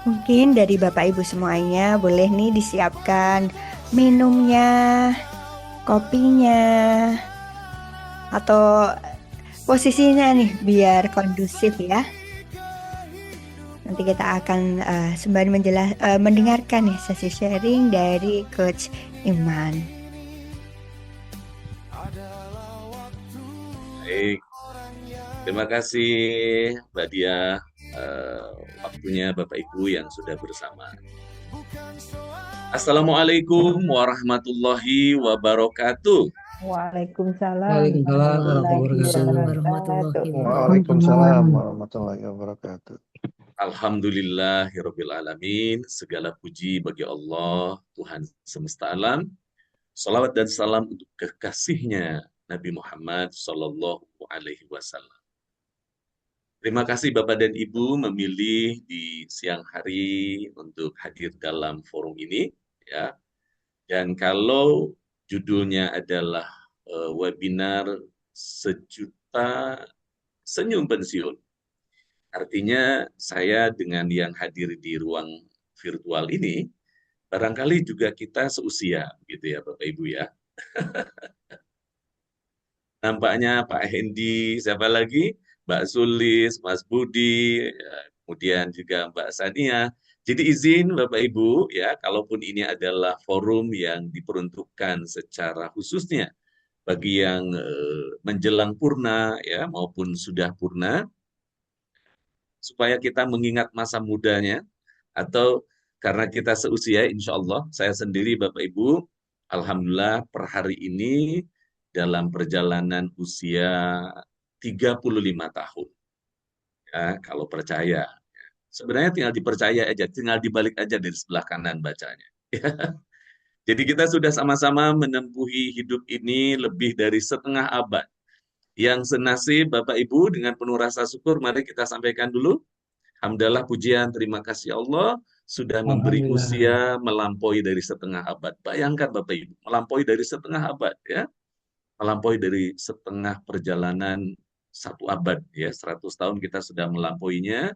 Mungkin dari Bapak Ibu semuanya boleh nih disiapkan minumnya, kopinya, atau posisinya nih biar kondusif ya. Nanti kita akan sembari mendengarkan nih sesi sharing dari Coach Iman. Baik, terima kasih Mbak Dia, waktunya Bapak Ibu yang sudah bersama. Assalamualaikum warahmatullahi wabarakatuh. Waalaikumsalam Waalaikumsalam warahmatullahi warahmatullahi wabarakatuh. wabarakatuh. Waalaikumsalam warahmatullahi wabarakatuh. Alhamdulillahirabbil alamin. Segala puji bagi Allah, Tuhan semesta alam. Salawat dan salam untuk kekasihnya Nabi Muhammad Sallallahu Alaihi Wasallam. Terima kasih Bapak dan Ibu memilih di siang hari untuk hadir dalam forum ini, ya. Dan kalau judulnya adalah webinar sejuta senyum pensiun, artinya saya dengan yang hadir di ruang virtual ini, barangkali juga kita seusia, gitu ya Bapak Ibu ya. Nampaknya Pak Hendi, siapa lagi? Mbak Sulis, Mas Budi, ya, kemudian juga Mbak Sania. Jadi izin Bapak Ibu, ya, kalaupun ini adalah forum yang diperuntukkan secara khususnya bagi yang menjelang purna, ya, maupun sudah purna, supaya kita mengingat masa mudanya, atau karena kita seusia, insya Allah, saya sendiri Bapak Ibu, Alhamdulillah per hari ini dalam perjalanan usia 35 tahun. Ya, kalau percaya. Sebenarnya tinggal dipercaya aja, tinggal dibalik aja dari sebelah kanan bacanya. Jadi kita sudah sama-sama menempuhi hidup ini lebih dari setengah abad. Yang senasib Bapak Ibu dengan penuh rasa syukur, mari kita sampaikan dulu. Alhamdulillah pujian, terima kasih Allah sudah memberi Alhamdulillah. usia melampaui dari setengah abad. Bayangkan Bapak Ibu, melampaui dari setengah abad ya. Melampaui dari setengah perjalanan satu abad ya, 100 tahun kita sudah melampauinya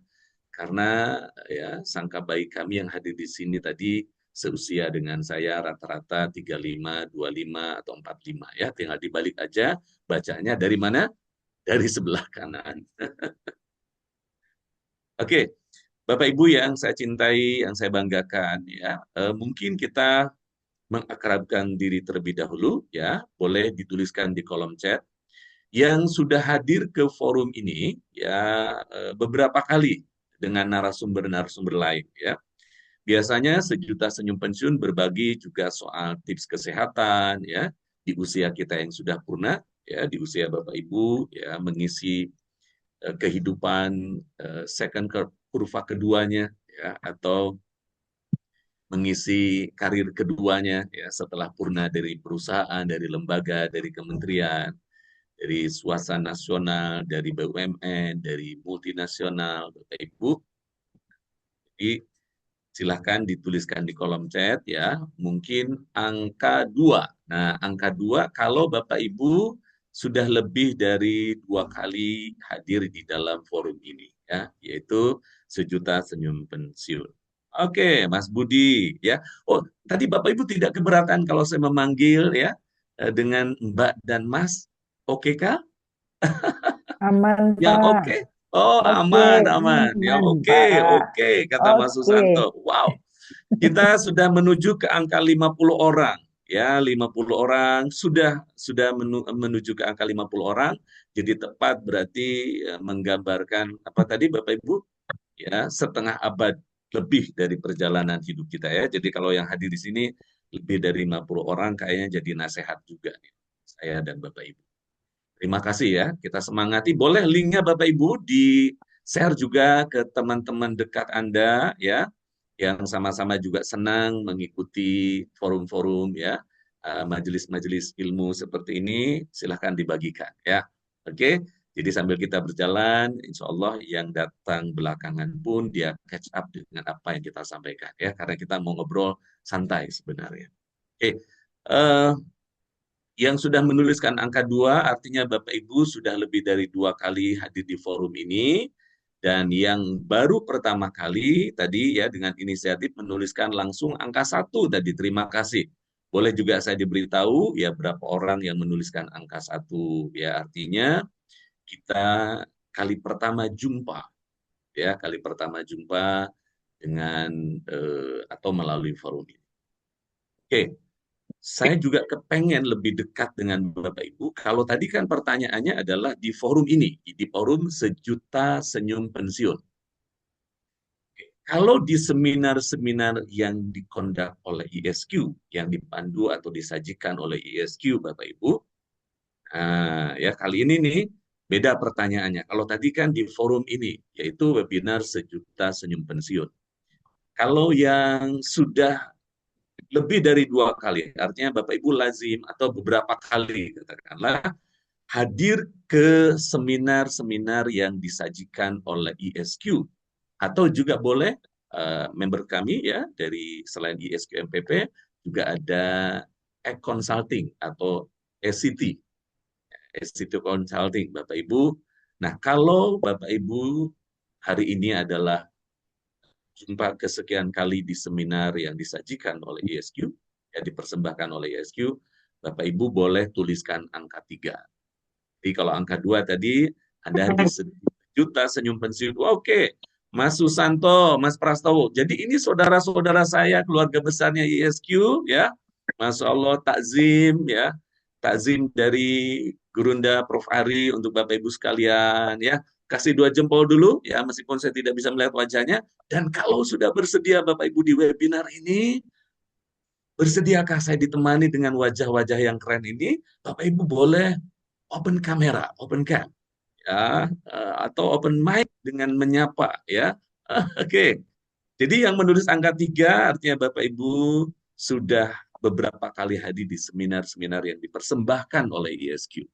karena ya sangka baik kami yang hadir di sini tadi seusia dengan saya rata-rata 35, 25 atau 45 ya, tinggal dibalik aja bacanya dari mana? Dari sebelah kanan. Oke, Bapak Ibu yang saya cintai, yang saya banggakan ya, mungkin kita mengakrabkan diri terlebih dahulu ya, boleh dituliskan di kolom chat yang sudah hadir ke forum ini ya beberapa kali dengan narasumber-narasumber lain ya. Biasanya sejuta senyum pensiun berbagi juga soal tips kesehatan ya di usia kita yang sudah purna ya, di usia Bapak Ibu ya, mengisi kehidupan second kurva keduanya ya, atau mengisi karir keduanya ya setelah purna dari perusahaan, dari lembaga, dari kementerian, dari swasta nasional, dari BUMN, dari multinasional, Bapak Ibu. Jadi silahkan dituliskan di kolom chat ya, mungkin angka 2. Nah, angka 2 kalau Bapak Ibu sudah lebih dari 2 kali hadir di dalam forum ini ya, yaitu sejuta senyum pensiun. Oke, Mas Budi ya. Oh, tadi Bapak Ibu tidak keberatan kalau saya memanggil ya dengan Mbak dan Mas. Oke kah? Aman, Yang Pak. oke? Oh, Oke, aman, aman. Yang aman, oke, Pak. oke, kata Mas Oke. Susanto. Wow. Kita sudah menuju ke angka 50 orang. Ya, 50 orang sudah menuju ke angka 50 orang. Jadi tepat berarti menggambarkan apa tadi Bapak Ibu? Ya, setengah abad lebih dari perjalanan hidup kita ya. Jadi kalau yang hadir di sini lebih dari 50 orang kayaknya jadi nasihat juga nih saya dan Bapak Ibu. Terima kasih ya, kita semangati. Boleh linknya Bapak Ibu di-share juga ke teman-teman dekat Anda ya, yang sama-sama juga senang mengikuti forum-forum ya, majelis-majelis ilmu seperti ini, silahkan dibagikan ya. Oke, jadi sambil kita berjalan, insya Allah yang datang belakangan pun dia catch up dengan apa yang kita sampaikan ya, karena kita mau ngobrol santai sebenarnya. Oke, yang sudah menuliskan angka 2, artinya Bapak Ibu sudah lebih dari 2 kali hadir di forum ini. Dan yang baru pertama kali tadi ya dengan inisiatif menuliskan langsung angka 1 tadi, terima kasih. Boleh juga saya diberitahu ya berapa orang yang menuliskan angka 1 ya, artinya kita kali pertama jumpa ya, kali pertama jumpa dengan atau melalui forum ini. Oke, saya juga kepengen lebih dekat dengan Bapak Ibu. Kalau tadi kan pertanyaannya adalah di forum ini, di forum Sejuta Senyum Pensiun. Kalau di seminar-seminar yang dikondak oleh ISQ, yang dipandu atau disajikan oleh ISQ, Bapak Ibu, ya kali ini nih beda pertanyaannya. Kalau tadi kan di forum ini, yaitu webinar Sejuta Senyum Pensiun. Kalau yang sudah lebih dari 2 kali, artinya Bapak Ibu lazim atau beberapa kali, katakanlah, hadir ke seminar-seminar yang disajikan oleh ISQ, atau juga boleh member kami ya dari selain ISQ MPP juga ada e-consulting atau SCT, SCT Consulting Bapak Ibu. Nah, kalau Bapak Ibu hari ini adalah jumpa kesekian kali di seminar yang disajikan oleh ISQ, ya dipersembahkan oleh ISQ, Bapak Ibu boleh tuliskan angka 3. Jadi kalau angka 2 tadi, Anda di Sejuta Senyum Pensiun. Oke, Mas Susanto, Mas Prastowo. Jadi ini saudara-saudara saya, keluarga besarnya ISQ, ya. Masya Allah, takzim, ya. Takzim dari Gurunda Prof. Ari untuk Bapak Ibu sekalian, ya. Kasih 2 jempol dulu, ya, meskipun saya tidak bisa melihat wajahnya. Dan kalau sudah bersedia Bapak Ibu di webinar ini, bersediakah saya ditemani dengan wajah-wajah yang keren ini? Bapak Ibu boleh open kamera, open cam, ya, atau open mic dengan menyapa, ya. Oke. Jadi yang menulis angka 3 artinya Bapak Ibu sudah beberapa kali hadir di seminar-seminar yang dipersembahkan oleh ISQ.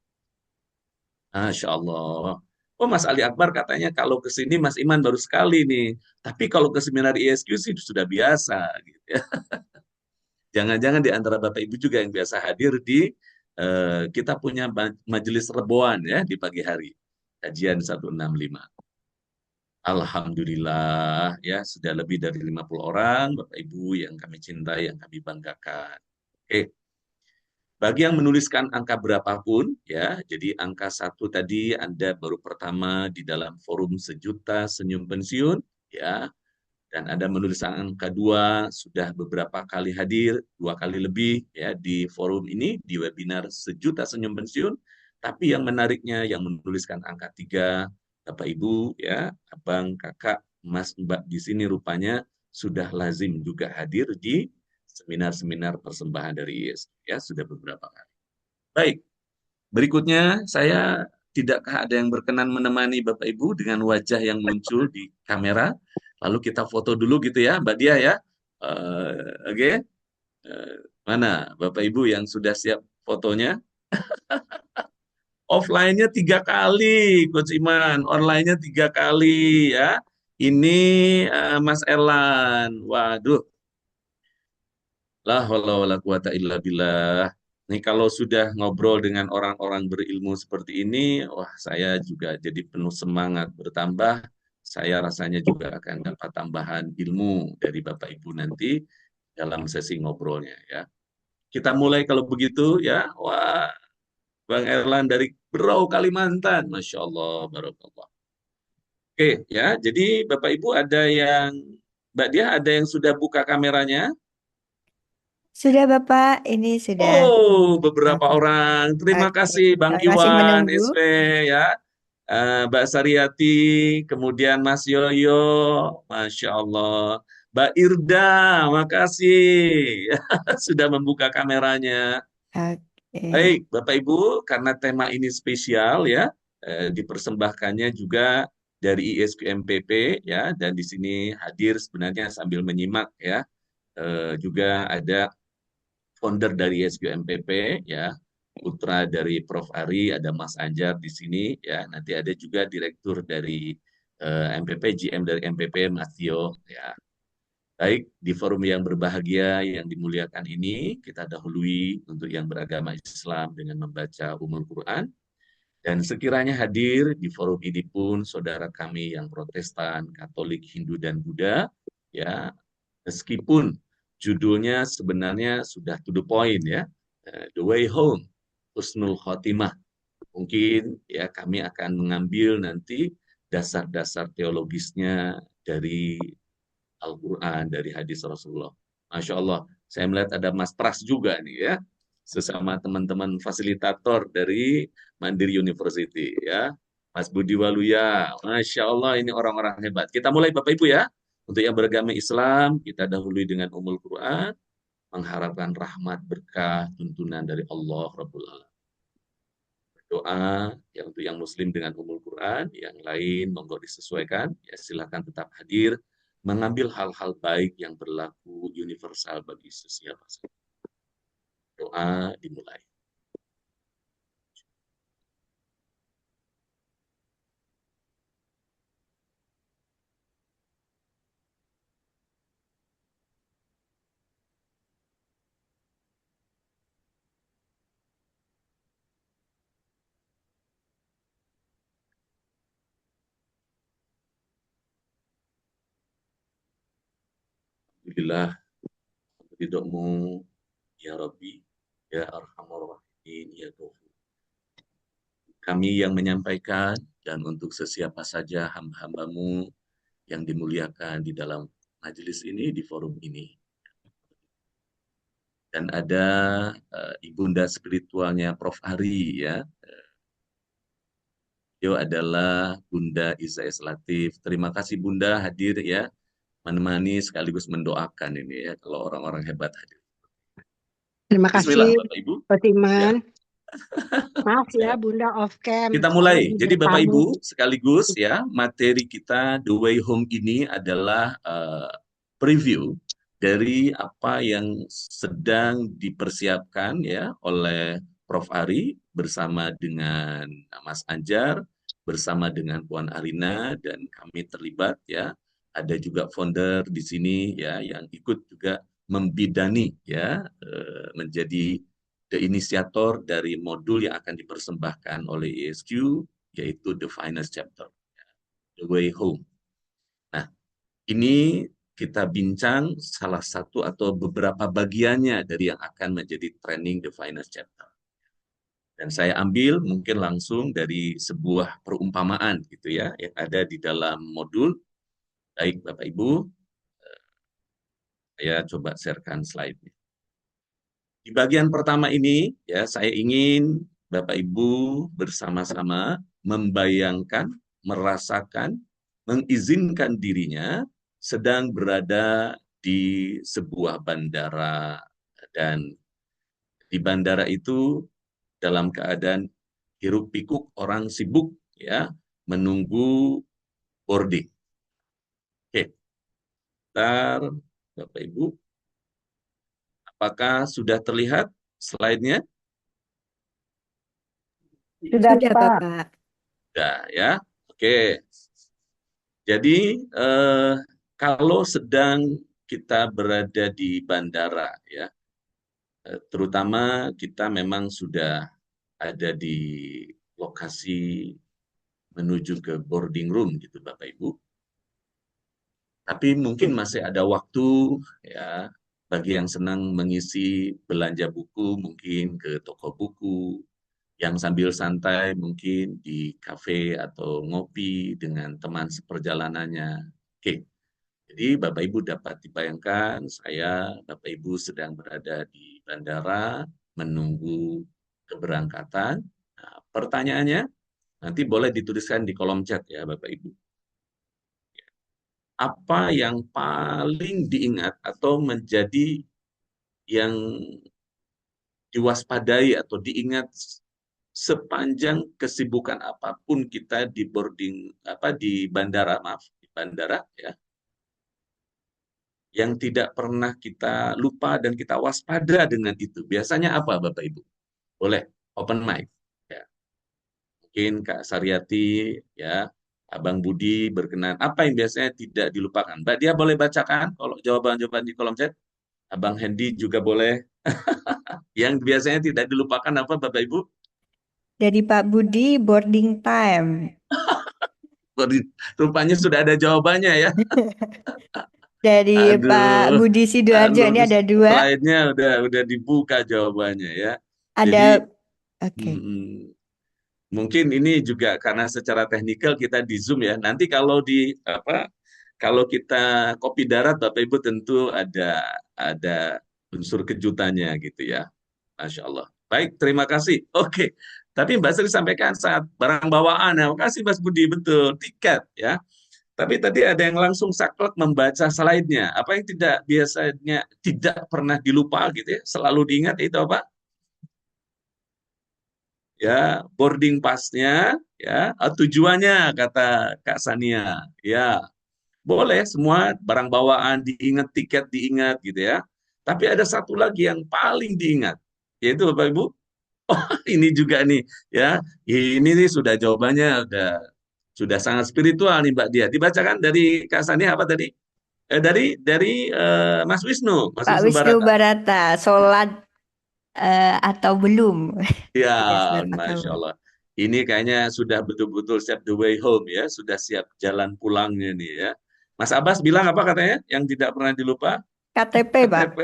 Masya Allah. Oh, Mas Ali Akbar katanya kalau ke sini Mas Iman baru sekali nih. Tapi kalau ke seminar ISQ sih sudah biasa. Gitu ya. Jangan-jangan di antara Bapak Ibu juga yang biasa hadir di kita punya majelis reboan ya di pagi hari. Kajian 165. Alhamdulillah ya sudah lebih dari 50 orang Bapak Ibu yang kami cintai, yang kami banggakan. Oke. Bagi yang menuliskan angka berapapun, ya, jadi angka 1 tadi Anda baru pertama di dalam forum Sejuta Senyum Pensiun, ya, dan Anda menuliskan angka 2 sudah beberapa kali hadir, 2 kali lebih, ya, di forum ini, di webinar Sejuta Senyum Pensiun, tapi yang menariknya yang menuliskan angka 3, Bapak Ibu, ya, Abang, Kakak, Mas, Mbak di sini rupanya sudah lazim juga hadir di seminar-seminar persembahan dari IS, ya, sudah beberapa kali. Baik, berikutnya saya tidakkah ada yang berkenan menemani Bapak Ibu dengan wajah yang muncul di kamera, lalu kita foto dulu gitu ya, Mbak Dia ya. Oke, mana Bapak Ibu yang sudah siap fotonya? Offline-nya 3 kali, Coach Iman, online-nya 3 kali ya. Ini Mas Erlan, waduh, la haula wala quwata illa billah. Nih kalau sudah ngobrol dengan orang-orang berilmu seperti ini, wah saya juga jadi penuh semangat bertambah. Saya rasanya juga akan dapat tambahan ilmu dari Bapak Ibu nanti dalam sesi ngobrolnya ya. Kita mulai kalau begitu ya. Wah, Bang Erlan dari Berau, Kalimantan. Masya Allah, barakallah. Oke ya, jadi Bapak Ibu ada yang, Mbak Dia ada yang sudah buka kameranya? Sudah Bapak, ini sudah. Oh, beberapa Oke, orang. Terima oke. kasih Bang Masih Iwan, menunggu. SV ya. Mbak Sariati, kemudian Mas Yoyo, Masya Allah. Mbak Irda, makasih. Sudah membuka kameranya. Oke. Baik, Bapak Ibu, karena tema ini spesial ya, dipersembahkannya juga dari ISQMPP ya, dan di sini hadir sebenarnya sambil menyimak ya, juga ada founder dari SQMPP ya, putra dari Prof. Ari, ada Mas Anjar di sini ya, nanti ada juga direktur dari MPP, GM dari MPP, Mas Tio ya. Baik, di forum yang berbahagia yang dimuliakan ini, kita dahului untuk yang beragama Islam dengan membaca Ummul Quran. Dan sekiranya hadir di forum ini pun saudara kami yang Protestan, Katolik, Hindu, dan Buddha, ya, meskipun judulnya sebenarnya sudah to the point, ya, The Way Home, Husnul Khotimah. Mungkin ya kami akan mengambil nanti dasar-dasar teologisnya dari Al-Quran, dari hadis Rasulullah. Masya Allah, saya melihat ada Mas Pras juga nih ya, sesama teman-teman fasilitator dari Mandiri University ya. Mas Budi Waluya, Masya Allah ini orang-orang hebat. Kita mulai Bapak Ibu ya. Untuk yang beragama Islam, kita dahului dengan Ummul Quran, mengharapkan rahmat berkah tuntunan dari Allah Rabbul Alamin. Doa yang untuk yang Muslim dengan Ummul Quran, yang lain monggo disesuaikan, ya silakan tetap hadir, mengambil hal-hal baik yang berlaku universal bagi sesiapa saja. Doa dimulai. Alhamdulillah, ridhomu ya Rabbi, ya Arhamar Rahimin, ya Ghafur. Kami yang menyampaikan dan untuk sesiapa saja hamba-hambamu yang dimuliakan di dalam majelis ini, di forum ini. Dan ada ibunda spiritualnya Prof. Ari ya. Beliau adalah Bunda Isaias Latif. Terima kasih Bunda hadir ya, menemani sekaligus mendoakan ini ya, kalau orang-orang hebat hadir. Terima Bismillah kasih, Bapak Ibu. Pak Iman. Ya. Maaf ya, Bunda off cam. Kita Saya mulai. juga Jadi Bapak tamu. Ibu sekaligus ya, materi kita The Way Home ini adalah preview dari apa yang sedang dipersiapkan ya oleh Prof. Ari bersama dengan Mas Anjar, bersama dengan Puan Arina, dan kami terlibat ya. Ada juga founder di sini ya yang ikut juga membidani ya, menjadi the inisiator dari modul yang akan dipersembahkan oleh ESQ, yaitu The Finance Chapter, The Way Home. Nah, ini kita bincang salah satu atau beberapa bagiannya dari yang akan menjadi training The Finance Chapter. Dan saya ambil mungkin langsung dari sebuah perumpamaan gitu ya, yang ada di dalam modul. Baik Bapak Ibu, saya coba sharekan slide-nya. Di bagian pertama ini, ya saya ingin Bapak Ibu bersama-sama membayangkan, merasakan, mengizinkan dirinya sedang berada di sebuah bandara, dan di bandara itu dalam keadaan hiruk pikuk, orang sibuk ya menunggu boarding. Oke, bentar Bapak Ibu, apakah sudah terlihat slide-nya? Sudah, Sudah, Pak. Bapak. Sudah ya. Oke. Jadi kalau sedang kita berada di bandara ya, terutama kita memang sudah ada di lokasi menuju ke boarding room gitu Bapak Ibu. Tapi mungkin masih ada waktu ya bagi yang senang mengisi belanja buku mungkin ke toko buku, yang sambil santai mungkin di kafe atau ngopi dengan teman seperjalanannya. Oke. Jadi Bapak Ibu dapat dibayangkan saya Bapak Ibu sedang berada di bandara menunggu keberangkatan. Nah, pertanyaannya nanti boleh dituliskan di kolom chat ya Bapak Ibu. Apa yang paling diingat atau menjadi yang diwaspadai atau diingat sepanjang kesibukan apapun kita di boarding di bandara, maaf, di bandara ya, yang tidak pernah kita lupa dan kita waspada dengan itu. Biasanya apa Bapak Ibu? Boleh open mic ya. Mungkin Kak Saryati ya, Abang Budi berkenan. Apa yang biasanya tidak dilupakan? Mbak Dia boleh bacakan kalau jawaban-jawaban di kolom chat. Abang Hendy juga boleh. Yang biasanya tidak dilupakan apa Bapak Ibu? Dari Pak Budi, boarding time. Rupanya sudah ada jawabannya ya. Dari Pak Aduh, Budi Sidoarjo, ini lalu ada dua. slide-nya udah dibuka jawabannya ya. Jadi Ada, oke. mungkin ini juga karena secara teknikal kita di Zoom ya. Nanti kalau kalau kita kopi darat Bapak Ibu tentu ada unsur kejutannya gitu ya. Masya Allah. Baik, terima kasih. Oke. Tapi Mbak Sri sampaikan saat barang bawaan. Nah, makasih Mas Budi, betul. Tiket ya. Tapi tadi ada yang langsung saklek membaca slide-nya. Apa yang tidak biasanya tidak pernah dilupa gitu ya, selalu diingat itu apa? Ya, boarding pass-nya, ya, tujuannya kata Kak Sania. Ya, boleh semua barang bawaan diingat, tiket diingat gitu ya. Tapi ada satu lagi yang paling diingat, yaitu Bapak Ibu. Oh, ini juga nih, ya. Ini nih sudah jawabannya sudah sangat spiritual nih Mbak Dia. Dibacakan dari Kak Sania apa tadi? Dari Mas Pak Wisnu Wisnu Barata. Barata, sholat atau belum? Ya, Sudah sholat atau Masya belum? Allah. Ini kayaknya sudah betul-betul siap the way home ya, sudah siap jalan pulangnya nih ya. Mas Abbas bilang apa katanya? Yang tidak pernah dilupa? KTP, Pak. KTP.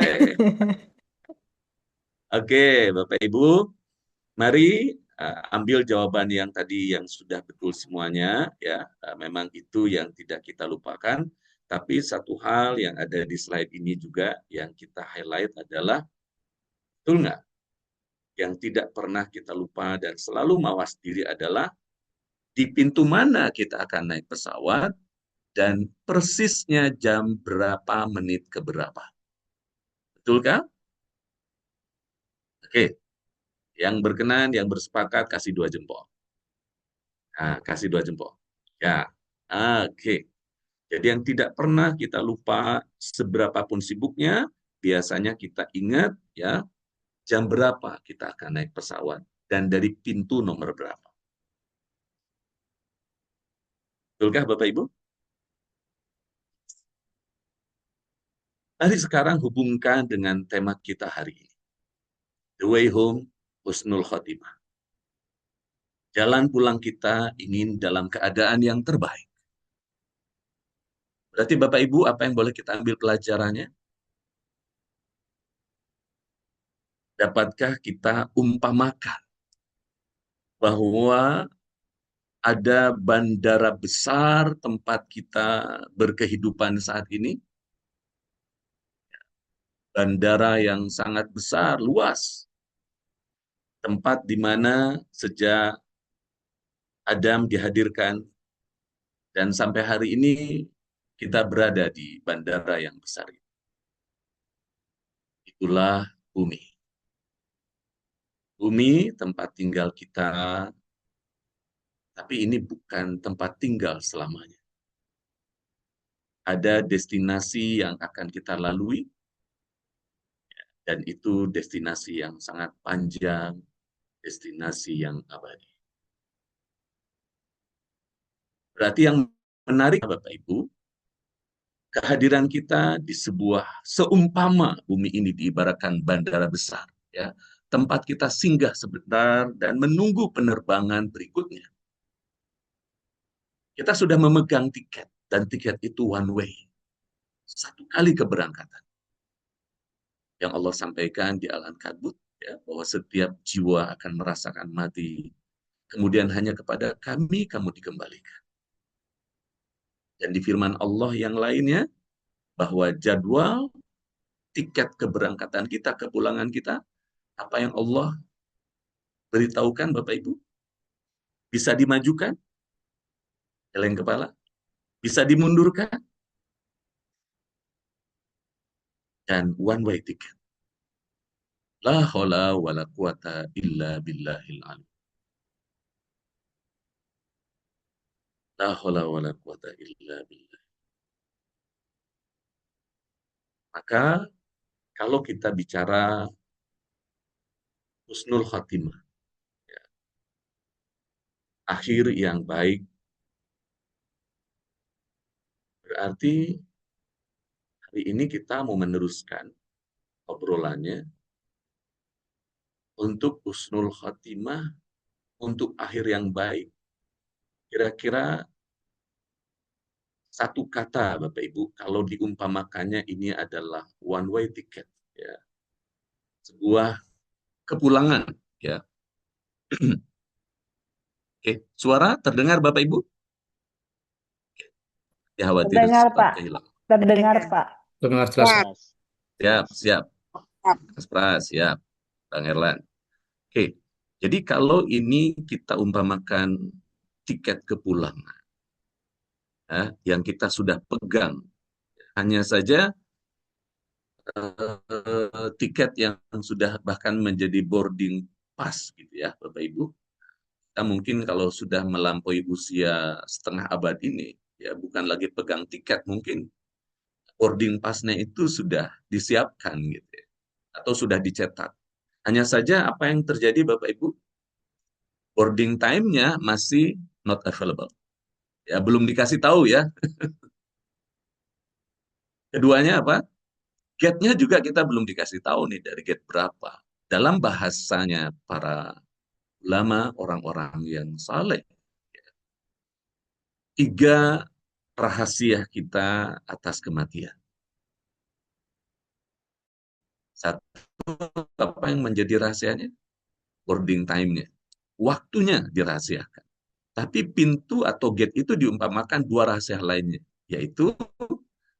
Oke, Bapak Ibu, mari ambil jawaban yang tadi yang sudah betul semuanya ya. Memang itu yang tidak kita lupakan. Tapi satu hal yang ada di slide ini juga yang kita highlight adalah betul nggak? Yang tidak pernah kita lupa dan selalu mawas diri adalah di pintu mana kita akan naik pesawat dan persisnya jam berapa menit ke berapa. Betulkah? Oke, yang berkenan, yang bersepakat kasih 2 jempol. Nah, kasih 2 jempol. Ya, oke. Jadi yang tidak pernah kita lupa seberapapun sibuknya, biasanya kita ingat ya jam berapa kita akan naik pesawat dan dari pintu nomor berapa. Betulkah Bapak Ibu? Mari sekarang hubungkan dengan tema kita hari ini. The way home, husnul khotimah. Jalan pulang kita ingin dalam keadaan yang terbaik. Berarti Bapak Ibu, apa yang boleh kita ambil pelajarannya? Dapatkah kita umpamakan bahwa ada bandara besar tempat kita berkehidupan saat ini? Bandara yang sangat besar, luas. Tempat di mana sejak Adam dihadirkan dan sampai hari ini kita berada di bandara yang besar itu. Itulah bumi. Bumi tempat tinggal kita, tapi ini bukan tempat tinggal selamanya. Ada destinasi yang akan kita lalui, dan itu destinasi yang sangat panjang, destinasi yang abadi. Berarti yang menarik Bapak Ibu, kehadiran kita di sebuah seumpama bumi ini diibaratkan bandara besar, ya, tempat kita singgah sebentar dan menunggu penerbangan berikutnya. Kita sudah memegang tiket dan tiket itu one way, satu kali keberangkatan. Yang Allah sampaikan di Al-Ankabut, ya, bahwa setiap jiwa akan merasakan mati, kemudian hanya kepada kami kamu dikembalikan. Dan di firman Allah yang lainnya, bahwa jadwal tiket keberangkatan kita, kepulangan kita, apa yang Allah beritahukan Bapak Ibu, bisa dimajukan, geleng kepala, bisa dimundurkan, dan one way ticket. La haula wa la quwata illa billahil alim. La haula wa la quwata illa billah. Maka kalau kita bicara husnul khatimah, ya, akhir yang baik, berarti hari ini kita mau meneruskan obrolannya untuk husnul khatimah untuk akhir yang baik. Kira-kira satu kata, Bapak Ibu, kalau diumpamakannya ini adalah one way ticket, ya, sebuah kepulangan, ya. Oke, suara terdengar Bapak Ibu? Ya, khawatir Terdengar, sempat Pak. kehilangan. Terdengar, Pak. Dengar jelas. Ya. Siap, siap. Mas Pras, siap. Bang Erlan. Oke, jadi kalau ini kita umpamakan tiket kepulangan, ya, yang kita sudah pegang, hanya saja tiket yang sudah bahkan menjadi boarding pass, gitu ya, Bapak Ibu. Kita mungkin kalau sudah melampaui usia setengah abad ini, ya bukan lagi pegang tiket, mungkin boarding pass-nya itu sudah disiapkan, gitu ya, atau sudah dicetak. Hanya saja apa yang terjadi, Bapak Ibu, boarding time-nya masih not available. Ya, belum dikasih tahu ya. Keduanya apa? Gate-nya juga kita belum dikasih tahu nih dari gate berapa. Dalam bahasanya para ulama, orang-orang yang saleh, 3 rahasia kita atas kematian. Satu, apa yang menjadi rahasianya? Boarding time-nya. Waktunya dirahasiakan. Tapi pintu atau gate itu diumpamakan 2 rahasia lainnya, yaitu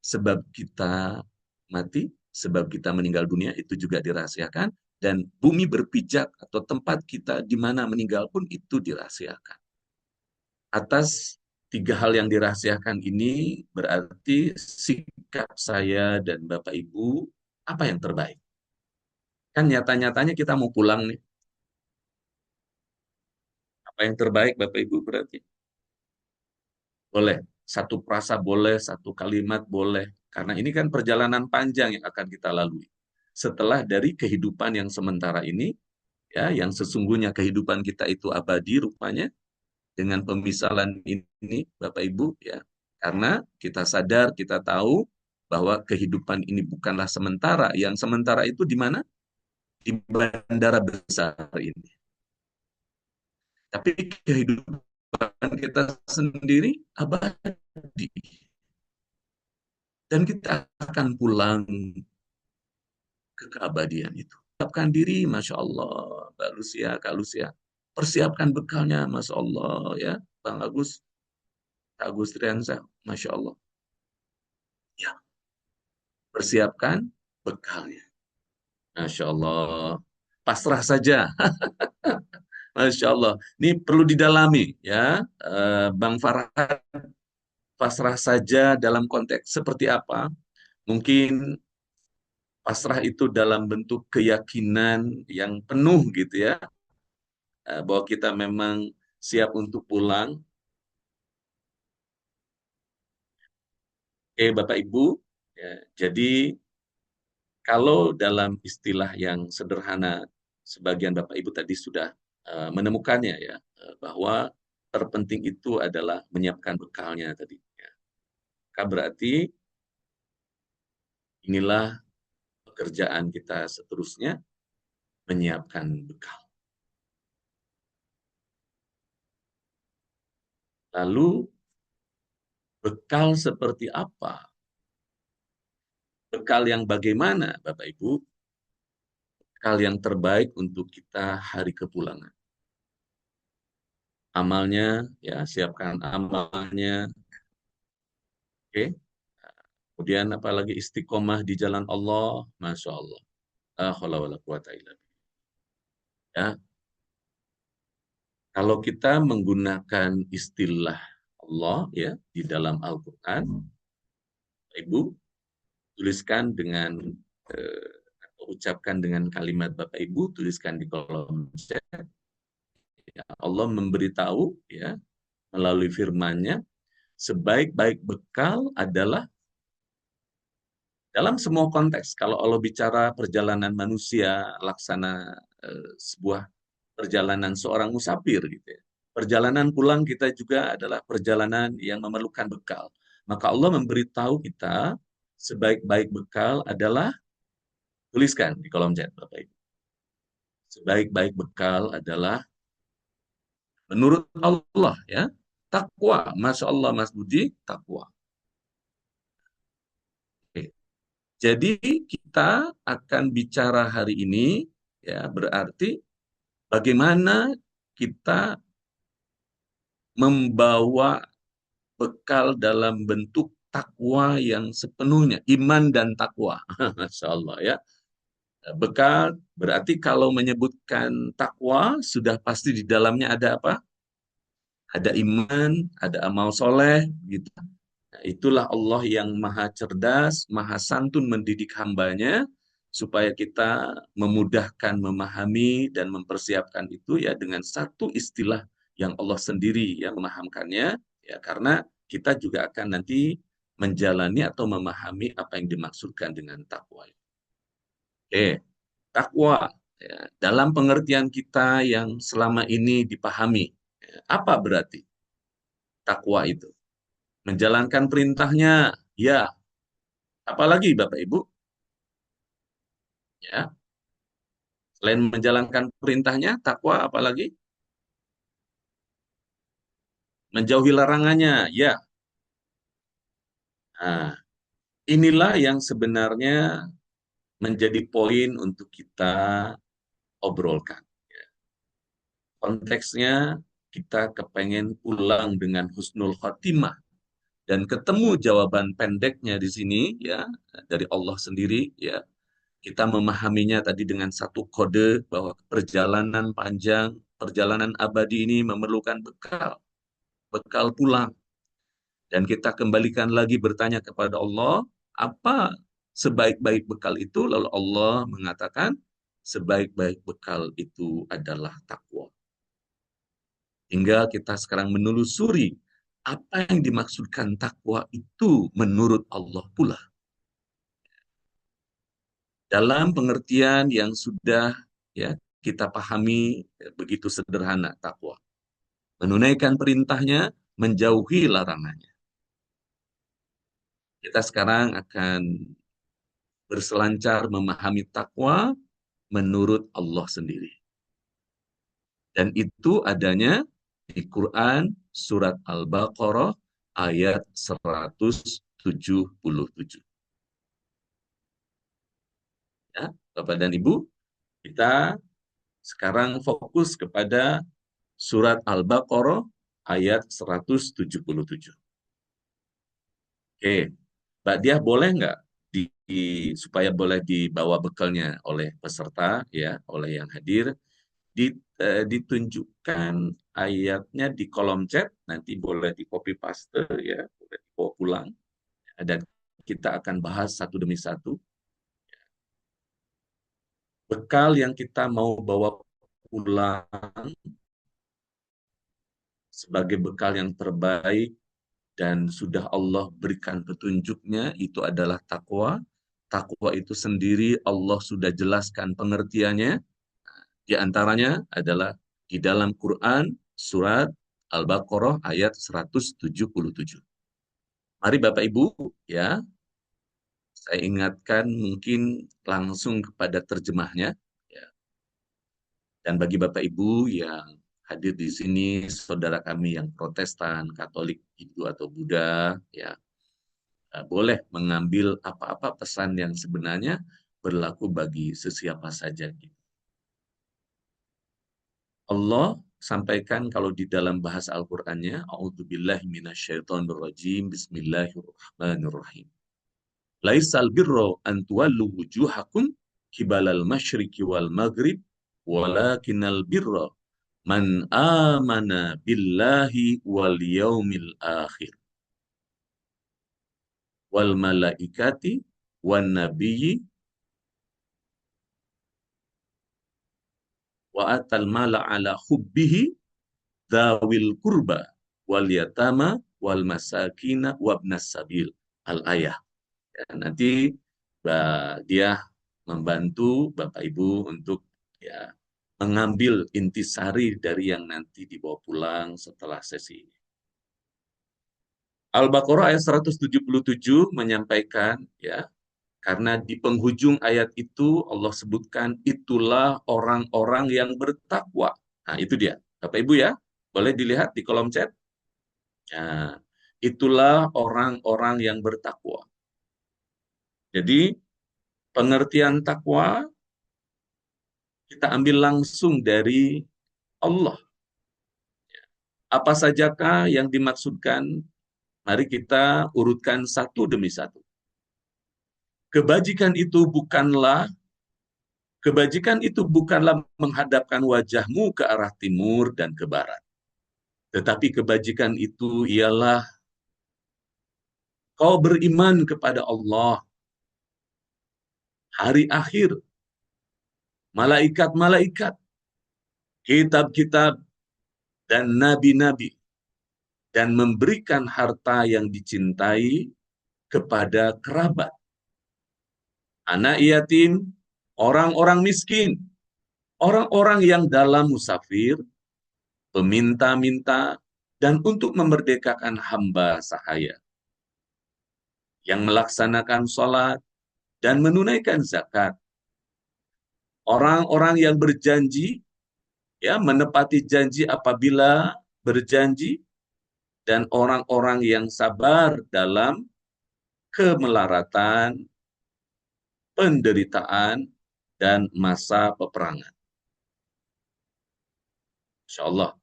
sebab kita mati, sebab kita meninggal dunia itu juga dirahasiakan, dan bumi berpijak atau tempat kita di mana meninggal pun itu dirahasiakan. Atas 3 hal yang dirahasiakan ini berarti sikap saya dan Bapak Ibu apa yang terbaik? Kan nyata-nyatanya kita mau pulang nih. Apa yang terbaik Bapak Ibu berarti? Boleh, satu frasa boleh, satu kalimat boleh. Karena ini kan perjalanan panjang yang akan kita lalui. Setelah dari kehidupan yang sementara ini, ya, yang sesungguhnya kehidupan kita itu abadi rupanya, dengan pemisalan ini, Bapak Ibu, ya. Karena kita sadar, kita tahu bahwa kehidupan ini bukanlah sementara. Yang sementara itu di mana? Di bandara besar ini. Tapi kehidupan kita sendiri abadi. Dan kita akan pulang ke keabadian itu. Persiapkan diri, Masya Allah, Mbak Lucia, Kak Lucia. Persiapkan bekalnya, Masya Allah, ya, Bang Agus, Kak Agus Triansa, Masya Allah. Ya, persiapkan bekalnya. Masya Allah. Pasrah saja. Masya Allah. Ini perlu didalami, ya, Bang Farhan. Pasrah saja dalam konteks seperti apa? Mungkin pasrah itu dalam bentuk keyakinan yang penuh gitu ya, bahwa kita memang siap untuk pulang. Oke, Bapak Ibu, ya, jadi kalau dalam istilah yang sederhana, sebagian Bapak Ibu tadi sudah menemukannya ya, bahwa terpenting itu adalah menyiapkan bekalnya tadi. Ya. Maka berarti inilah pekerjaan kita seterusnya, menyiapkan bekal. Lalu bekal seperti apa? Bekal yang bagaimana, Bapak Ibu? Bekal yang terbaik untuk kita hari kepulangan. Amalnya, ya, siapkan amalnya. Oke. Kemudian apalagi istiqomah di jalan Allah, Masya Allah. La haula wala quwata illa billah. Ya. Kalau kita menggunakan istilah Allah ya di dalam Al-Quran, Ibu tuliskan dengan atau ucapkan dengan kalimat Bapak Ibu, tuliskan di kolom chat. Ya, Allah memberitahu ya melalui firman-Nya, sebaik-baik bekal adalah dalam semua konteks. Kalau Allah bicara perjalanan manusia, laksana sebuah perjalanan seorang musafir gitu ya. Perjalanan pulang kita juga adalah perjalanan yang memerlukan bekal. Maka Allah memberitahu kita sebaik-baik bekal adalah, tuliskan di kolom chat Bapak Ibu. Sebaik-baik bekal adalah Menurut Allah ya, takwa. Masya Allah Mas Budi, takwa. Oke. Jadi kita akan bicara hari ini ya, berarti bagaimana kita membawa bekal dalam bentuk takwa yang sepenuhnya, iman dan takwa. Masya Allah ya. Bekal berarti kalau menyebutkan takwa sudah pasti di dalamnya ada apa? Ada iman, ada amal soleh, gitu. Nah, itulah Allah yang maha cerdas, maha santun mendidik hambanya, supaya kita memudahkan memahami dan mempersiapkan itu ya dengan satu istilah yang Allah sendiri yang memahamkannya, ya karena kita juga akan nanti menjalani atau memahami apa yang dimaksudkan dengan takwa. Oke, takwa ya, dalam pengertian kita yang selama ini dipahami, ya, apa berarti takwa itu? Menjalankan perintahnya, ya. Apalagi Bapak Ibu, ya. Selain menjalankan perintahnya, takwa apalagi? Menjauhi larangannya, ya. Nah, inilah yang sebenarnya menjadi poin untuk kita obrolkan. Konteksnya kita kepengen pulang dengan husnul khotimah dan ketemu jawaban pendeknya di sini ya dari Allah sendiri ya. Kita memahaminya tadi dengan satu kode bahwa perjalanan panjang, perjalanan abadi ini memerlukan bekal, bekal pulang. Dan kita kembalikan lagi bertanya kepada Allah, apa sebaik-baik bekal itu? Lalu Allah mengatakan, sebaik-baik bekal itu adalah takwa. Hingga kita sekarang menelusuri apa yang dimaksudkan takwa itu menurut Allah pula. Dalam pengertian yang sudah ya kita pahami begitu sederhana takwa. Menunaikan perintahnya, menjauhi larangannya. Kita sekarang akan berselancar memahami takwa menurut Allah sendiri. Dan itu adanya di Quran surat Al-Baqarah ayat 177. Ya, Bapak dan Ibu, kita sekarang fokus kepada surat Al-Baqarah ayat 177. Oke, Mbak Diah boleh nggak supaya boleh dibawa bekalnya oleh peserta ya, oleh yang hadir, ditunjukkan ayatnya di kolom chat, nanti boleh di copy paste ya, boleh dibawa pulang dan kita akan bahas satu demi satu. Bekal yang kita mau bawa pulang sebagai bekal yang terbaik dan sudah Allah berikan petunjuknya itu adalah takwa. Takwa itu sendiri Allah sudah jelaskan pengertiannya. Di antaranya adalah di dalam Quran surat Al-Baqarah ayat 177. Mari Bapak Ibu ya, saya ingatkan mungkin langsung kepada terjemahnya. Ya. Dan bagi Bapak Ibu yang hadir di sini, saudara kami yang Protestan, Katolik, Hindu atau Buddha, ya boleh mengambil apa-apa pesan yang sebenarnya berlaku bagi sesiapa saja. Allah sampaikan kalau di dalam bahasa Al-Qur'annya, A'udzubillahi minasyaitonirrajim, Bismillahirrahmanirrahim. Laisal birra an tuwallu wujuhakum kibalal masyriqi wal maghrib, walakinal birra man amana billahi wal yaumil akhir wal malaikati wan nabiyyi wa atal mala ala hubbihi dzawil qurba wal yatama wal masakina wabnas sabil al-ayah. Ya, nanti dia membantu Bapak Ibu untuk ya mengambil intisari dari yang nanti dibawa pulang setelah sesi ini. Al-Baqarah ayat 177 menyampaikan ya, karena di penghujung ayat itu Allah sebutkan itulah orang-orang yang bertakwa. Nah, itu dia. Bapak Ibu ya, Boleh dilihat di kolom chat. Nah, itulah orang-orang yang bertakwa. Jadi pengertian takwa kita ambil langsung dari Allah. Apa sajakah yang dimaksudkan? Mari kita urutkan satu demi satu. Kebajikan itu bukanlah menghadapkan wajahmu ke arah timur dan ke barat. Tetapi kebajikan itu ialah kau beriman kepada Allah, hari akhir, malaikat-malaikat, kitab-kitab, dan nabi-nabi, dan memberikan harta yang dicintai kepada kerabat, anak yatim, orang-orang miskin, orang-orang yang dalam musafir, peminta-minta, dan untuk memerdekakan hamba sahaya, yang melaksanakan sholat dan menunaikan zakat, orang-orang yang berjanji, ya, menepati janji apabila berjanji, dan orang-orang yang sabar dalam kemelaratan, penderitaan, dan masa peperangan. Insya Allah,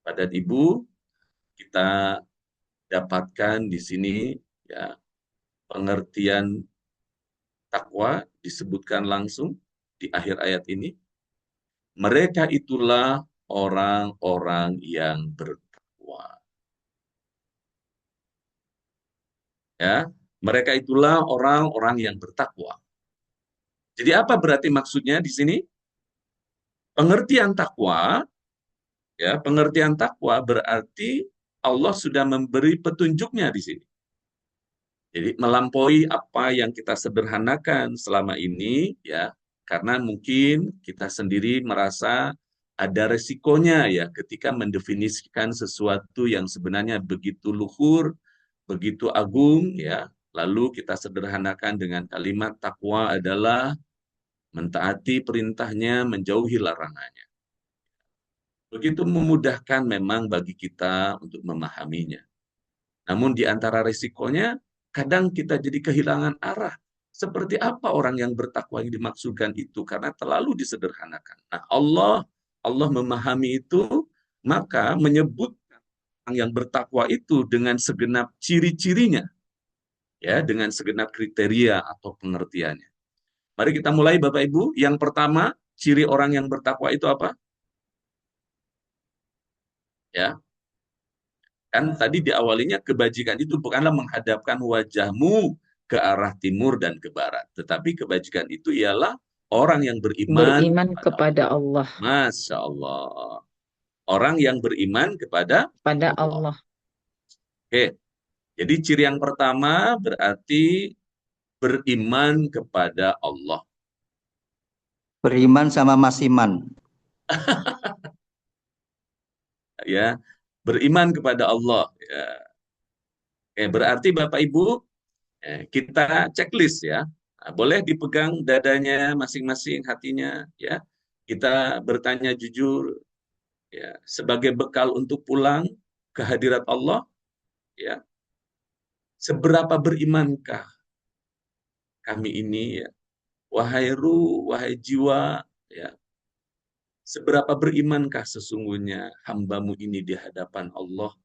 pada Ibu, kita dapatkan di sini ya pengertian takwa disebutkan langsung di akhir ayat ini. Mereka itulah orang-orang yang bertakwa. Ya, mereka itulah orang-orang yang bertakwa. Jadi apa berarti maksudnya di sini? Pengertian takwa, ya, pengertian takwa berarti Allah sudah memberi petunjuknya di sini. Jadi melampaui apa yang kita sederhanakan selama ini, ya, karena mungkin kita sendiri merasa ada resikonya ya ketika mendefinisikan sesuatu yang sebenarnya begitu luhur, begitu agung, ya, lalu kita sederhanakan dengan kalimat takwa adalah mentaati perintahnya, menjauhi larangannya. Begitu memudahkan memang bagi kita untuk memahaminya. Namun di antara resikonya, kadang kita jadi kehilangan arah. Seperti apa orang yang bertakwa yang dimaksudkan itu? Karena terlalu disederhanakan. Nah, Allah memahami itu, maka menyebut orang yang bertakwa itu dengan segenap ciri-cirinya, ya, dengan segenap kriteria atau pengertiannya. Mari kita mulai, Bapak Ibu. Yang pertama, ciri orang yang bertakwa itu apa? Ya, kan tadi diawalinya kebajikan itu bukanlah menghadapkan wajahmu ke arah timur dan ke barat. Tetapi kebajikan itu ialah orang yang beriman kepada Allah. Masya Allah. Orang yang beriman kepada Allah. Oke. Jadi ciri yang pertama berarti beriman kepada Allah. Beriman sama Mas Iman. Ya, beriman kepada Allah. Ya. Oke, berarti Bapak Ibu, kita checklist ya. Nah, boleh dipegang dadanya masing-masing, hatinya, ya. Kita bertanya jujur, ya, sebagai bekal untuk pulang ke hadirat Allah, ya. Seberapa berimankah kami ini, ya? Wahai ruh, wahai jiwa, ya. Seberapa berimankah sesungguhnya hambamu ini di hadapan Allah?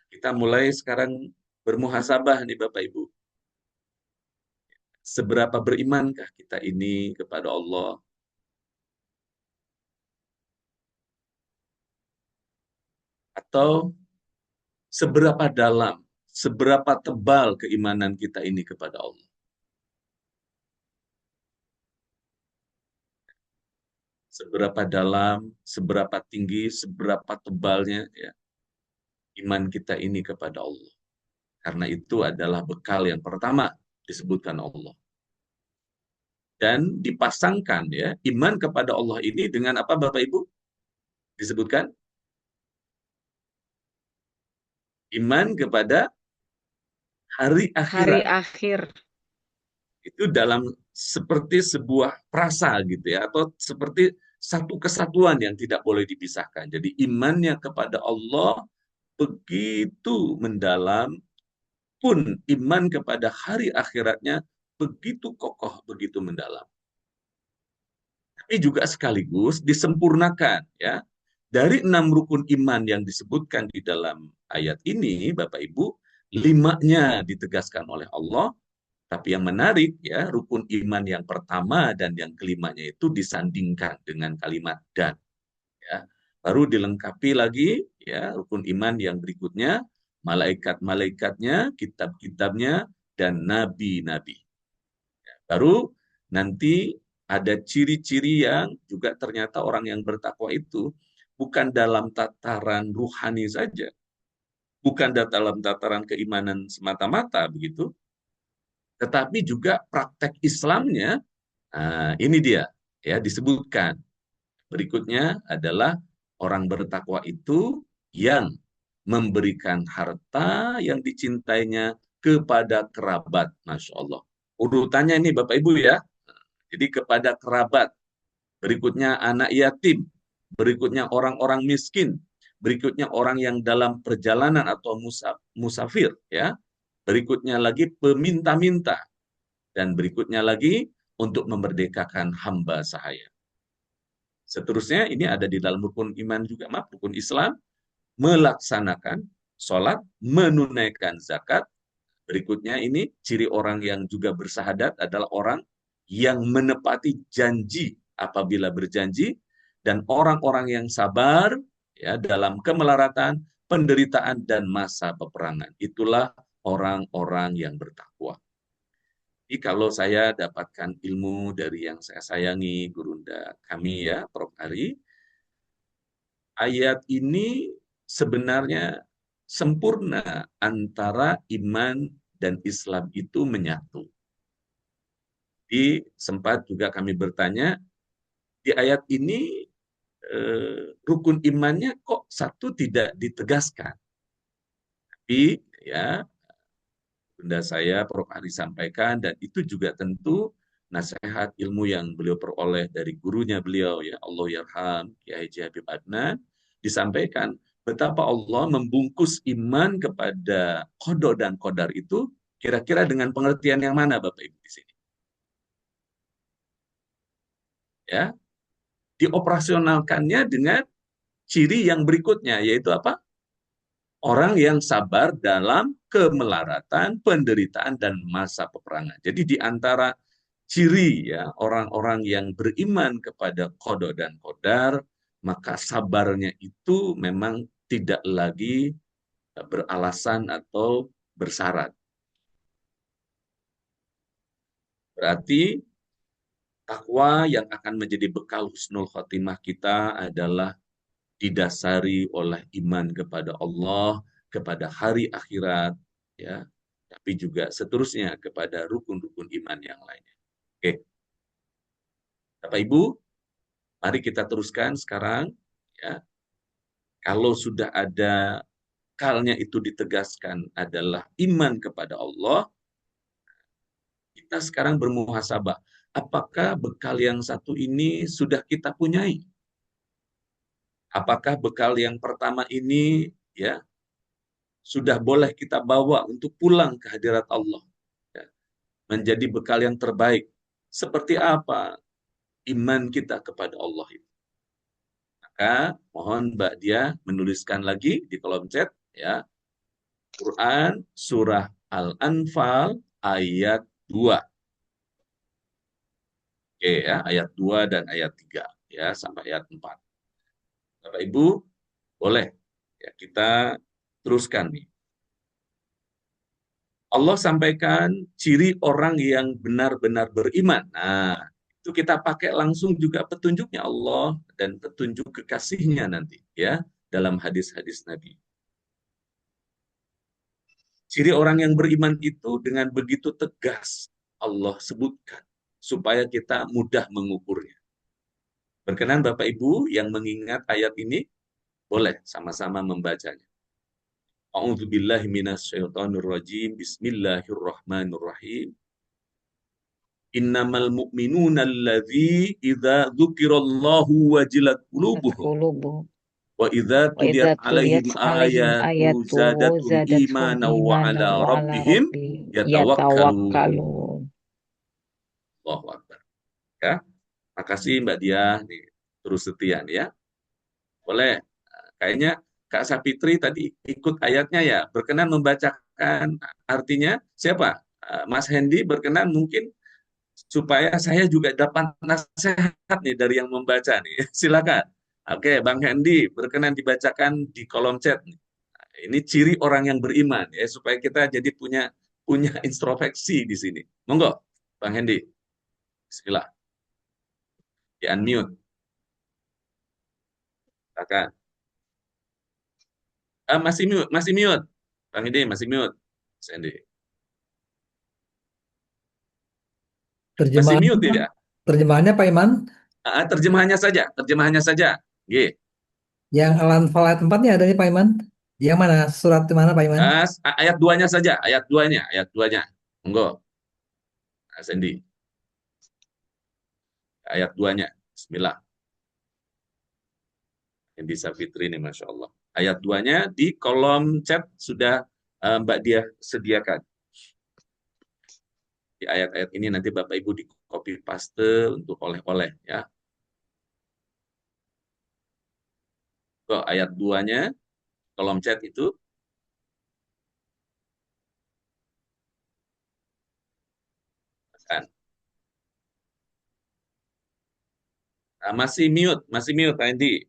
Kita mulai sekarang bermuhasabah nih Bapak Ibu. Seberapa berimankah kita ini kepada Allah? Atau seberapa dalam, seberapa tebal keimanan kita ini kepada Allah? Seberapa dalam, seberapa tinggi, seberapa tebalnya ya iman kita ini kepada Allah. Karena itu adalah bekal yang pertama disebutkan Allah. Dan dipasangkan ya iman kepada Allah ini dengan apa Bapak Ibu? Disebutkan iman kepada hari akhirat. Hari akhir. Itu dalam seperti sebuah prasa gitu ya, atau seperti satu kesatuan yang tidak boleh dipisahkan. Jadi imannya kepada Allah begitu mendalam, pun iman kepada hari akhiratnya begitu kokoh, begitu mendalam. Tapi juga sekaligus disempurnakan, ya. Dari 6 rukun iman yang disebutkan di dalam ayat ini, Bapak Ibu, 5-nya ditegaskan oleh Allah. Tapi yang menarik, ya, rukun iman yang pertama dan yang kelimanya itu disandingkan dengan kalimat dan. Ya. Baru dilengkapi lagi, ya, rukun iman yang berikutnya, malaikat-malaikatnya, kitab-kitabnya, dan nabi-nabi. Baru nanti ada ciri-ciri yang juga ternyata orang yang bertakwa itu bukan dalam tataran ruhani saja, bukan dalam tataran keimanan semata-mata begitu, tetapi juga praktek Islamnya. Nah, ini dia, ya, disebutkan. Berikutnya adalah orang bertakwa itu yang memberikan harta yang dicintainya kepada kerabat. Masya Allah. Urutannya ini Bapak Ibu, ya. Jadi kepada kerabat, berikutnya anak yatim, berikutnya orang-orang miskin, berikutnya orang yang dalam perjalanan atau musafir, ya. Berikutnya lagi peminta-minta, dan berikutnya lagi untuk memerdekakan hamba sahaya. Seterusnya ini ada di dalam rukun iman juga, rukun Islam, melaksanakan sholat, menunaikan zakat. Berikutnya ini ciri orang yang juga bersahadat adalah orang yang menepati janji apabila berjanji, dan orang-orang yang sabar, ya, dalam kemelaratan, penderitaan, dan masa peperangan. Itulah orang-orang yang bertakwa. Jadi kalau saya dapatkan ilmu dari yang saya sayangi, gurunda kami, ya, Prof. Ari, ayat ini sebenarnya sempurna antara iman dan Islam itu menyatu. Jadi sempat juga kami bertanya, di ayat ini rukun imannya kok satu tidak ditegaskan. Tapi, ya, bunda saya Prof. Ari sampaikan, dan itu juga tentu nasihat ilmu yang beliau peroleh dari gurunya beliau, ya, Allah yarham Kiai Haji Habib Adnan, disampaikan betapa Allah membungkus iman kepada qada dan qadar itu kira-kira dengan pengertian yang mana Bapak Ibu di sini? Ya, dioperasionalkannya dengan ciri yang berikutnya, yaitu apa? Orang yang sabar dalam kemelaratan, penderitaan, dan masa peperangan. Jadi di antara ciri, ya, orang-orang yang beriman kepada qada dan qadar, maka sabarnya itu memang tidak lagi beralasan atau bersyarat. Berarti takwa yang akan menjadi bekal husnul khotimah kita adalah didasari oleh iman kepada Allah, kepada hari akhirat, ya, tapi juga seterusnya kepada rukun-rukun iman yang lainnya. Oke, Bapak Ibu, mari kita teruskan sekarang, ya. Kalau sudah ada kalnya itu ditegaskan adalah iman kepada Allah, kita sekarang bermuhasabah. Apakah bekal yang satu ini sudah kita punyai? Apakah bekal yang pertama ini, ya, sudah boleh kita bawa untuk pulang ke hadirat Allah, ya, menjadi bekal yang terbaik? Seperti apa iman kita kepada Allah itu? Maka mohon Mbak Dia menuliskan lagi di kolom chat, ya, Quran surah Al-Anfal ayat 2. Oke, ya, ayat 2 dan ayat 3, ya, sampai ayat 4. Bapak Ibu, boleh, ya, kita teruskan nih. Allah sampaikan ciri orang yang benar-benar beriman. Nah, itu kita pakai langsung juga petunjuknya Allah dan petunjuk kekasihnya nanti, ya, dalam hadis-hadis Nabi. Ciri orang yang beriman itu dengan begitu tegas Allah sebutkan supaya kita mudah mengukurnya. Berkenan Bapak Ibu yang mengingat ayat ini, boleh sama-sama membacanya. A'udzubillahi minasyaitonirrajim. Bismillahirrahmanirrahim. Innamal mu'minuna alladzi idza dzukirallahu wajilat qulubuhum qulubuhum wa idza wa idza tuliyat tuliyat alaihim alaihim ayatu ayatuhu zadatum zadatuhum imanan wa imanan ala wa ala rabbihim rabbihim yatawakkalun. yatawakkalun. Allahu Akbar. Ya, makasih Mbak Dia nih, terus setia nih ya. Boleh. Kayaknya Kak Sapitri tadi ikut ayatnya ya, berkenan membacakan artinya siapa? Mas Hendy berkenan mungkin supaya saya juga dapat nasihat nih dari yang membaca nih. Silakan. Oke, Bang Hendy berkenan dibacakan di kolom chat. Ini ciri orang yang beriman ya, supaya kita jadi punya introspeksi di sini. Monggo, Bang Hendy. Bismillah. Di unmute. Silakan. Masih mute, masih mute. Bang Hendy masih mute. Mas Hendy. Masih Terjemahan mute ya? terjemahannya Pak Iman, Terjemahannya saja, terjemahannya saja. G. yang Al-Anfal ayat 4-nya ada nih Pak Iman. Yang mana? Surat di mana Pak Iman? Ayat 2-nya saja, ayat 2-nya, ayat 2-nya. Monggo. Mas Hendy. Ayat 2-nya. Bismillah. Hendy Safitri nih, Masya Allah. Ayat 2-nya di kolom chat sudah Mbak Dia sediakan. Di ayat-ayat ini nanti Bapak Ibu di copy paste untuk oleh-oleh ya. Kok ayat 2-nya kolom chat itu kan. Masih mute Pak Hendy.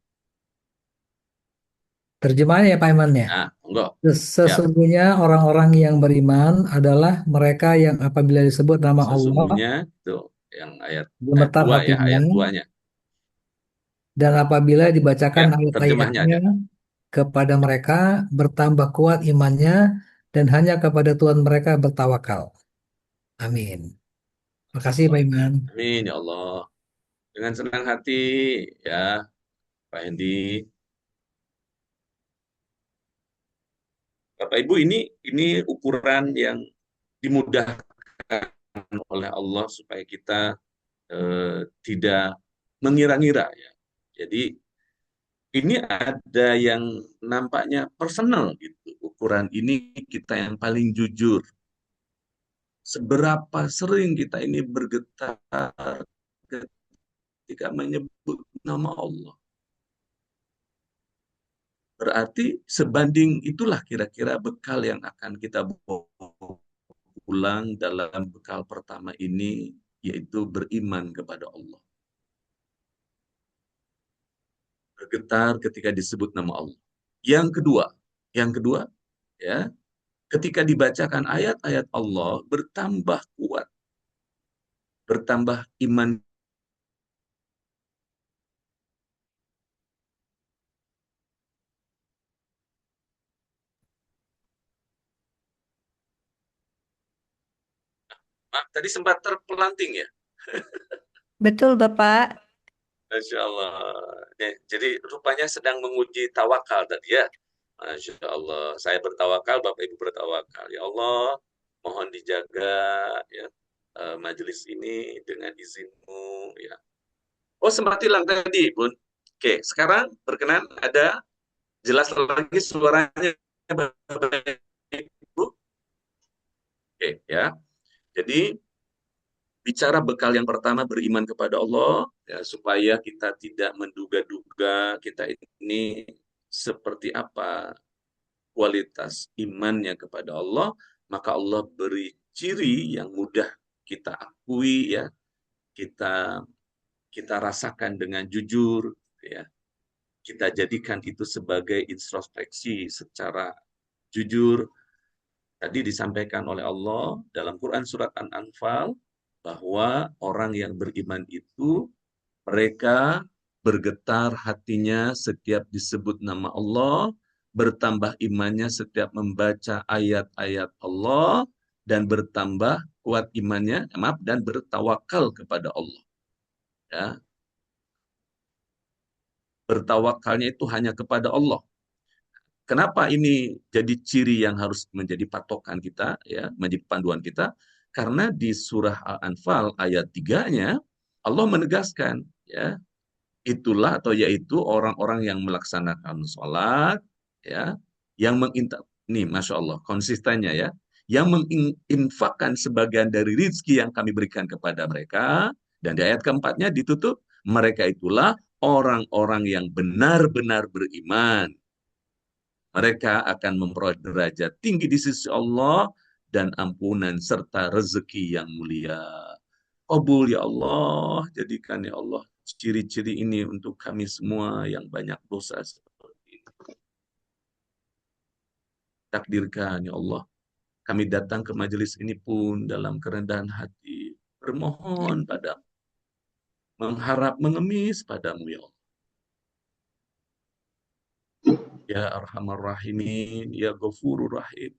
Terjemahannya ya Pak Iman ya. Monggo. Siap. Sesungguhnya orang-orang yang beriman adalah mereka yang apabila disebut nama Allah Sesungguhnya itu yang ayat gemetar 2 ya, hatinya, ayat 2-nya. dan apabila dibacakan Ya, terjemahnya ayat-ayatnya kepada mereka bertambah kuat imannya dan hanya kepada Tuhan mereka bertawakal. Amin. Makasih Pak Iman. Amin ya Allah. Dengan senang hati ya Pak Hendy. Bapak Ibu, ini ukuran yang dimudahkan oleh Allah supaya kita tidak mengira-ngira ya. Jadi ini ada yang nampaknya personal gitu. Ukuran ini kita yang paling jujur. Seberapa sering kita ini bergetar ketika menyebut nama Allah. Berarti sebanding itulah kira-kira bekal yang akan kita bawa pulang dalam bekal pertama ini, yaitu beriman kepada Allah. Bergetar ketika disebut nama Allah. Yang kedua, ya, ketika dibacakan ayat-ayat Allah, bertambah kuat, bertambah iman. Tadi sempat terpelanting ya? Betul, Bapak. Masya Allah. Jadi rupanya sedang menguji tawakal tadi ya. Masya Allah. Saya bertawakal, Bapak Ibu bertawakal. Ya Allah, mohon dijaga ya majelis ini dengan izin-Mu ya. Oh, sempat hilang tadi, Bun. Oke, sekarang berkenan ada jelas lagi suaranya Bapak Ibu. Oke, ya. Jadi bicara bekal yang pertama beriman kepada Allah ya, supaya kita tidak menduga-duga kita ini seperti apa kualitas imannya kepada Allah, maka Allah beri ciri yang mudah kita akui ya, kita rasakan dengan jujur ya. Kita jadikan itu sebagai introspeksi secara jujur. Tadi disampaikan oleh Allah dalam Quran surat An-Anfal bahwa orang yang beriman itu mereka bergetar hatinya setiap disebut nama Allah, bertambah imannya setiap membaca ayat-ayat Allah, dan bertambah kuat imannya, dan bertawakal kepada Allah. Ya. Bertawakalnya itu hanya kepada Allah. Kenapa ini jadi ciri yang harus menjadi patokan kita, ya, menjadi panduan kita? Karena di surah Al-Anfal ayat 3-nya Allah menegaskan, ya, itulah atau yaitu orang-orang yang melaksanakan sholat, ya, yang nih, masya Allah, konsistennya ya, yang menginfakkan sebagian dari rizki yang kami berikan kepada mereka, dan di ayat keempatnya ditutup, mereka itulah orang-orang yang benar-benar beriman. Mereka akan memperoleh derajat tinggi di sisi Allah dan ampunan serta rezeki yang mulia. Qabul ya Allah, jadikan ya Allah ciri-ciri ini untuk kami semua yang banyak dosa seperti ini. Takdirkan ya Allah, kami datang ke majelis ini pun dalam kerendahan hati, bermohon padamu, mengharap mengemis padamu ya Allah. Ya Arhamar Rahimin, Ya Ghafurur Rahim.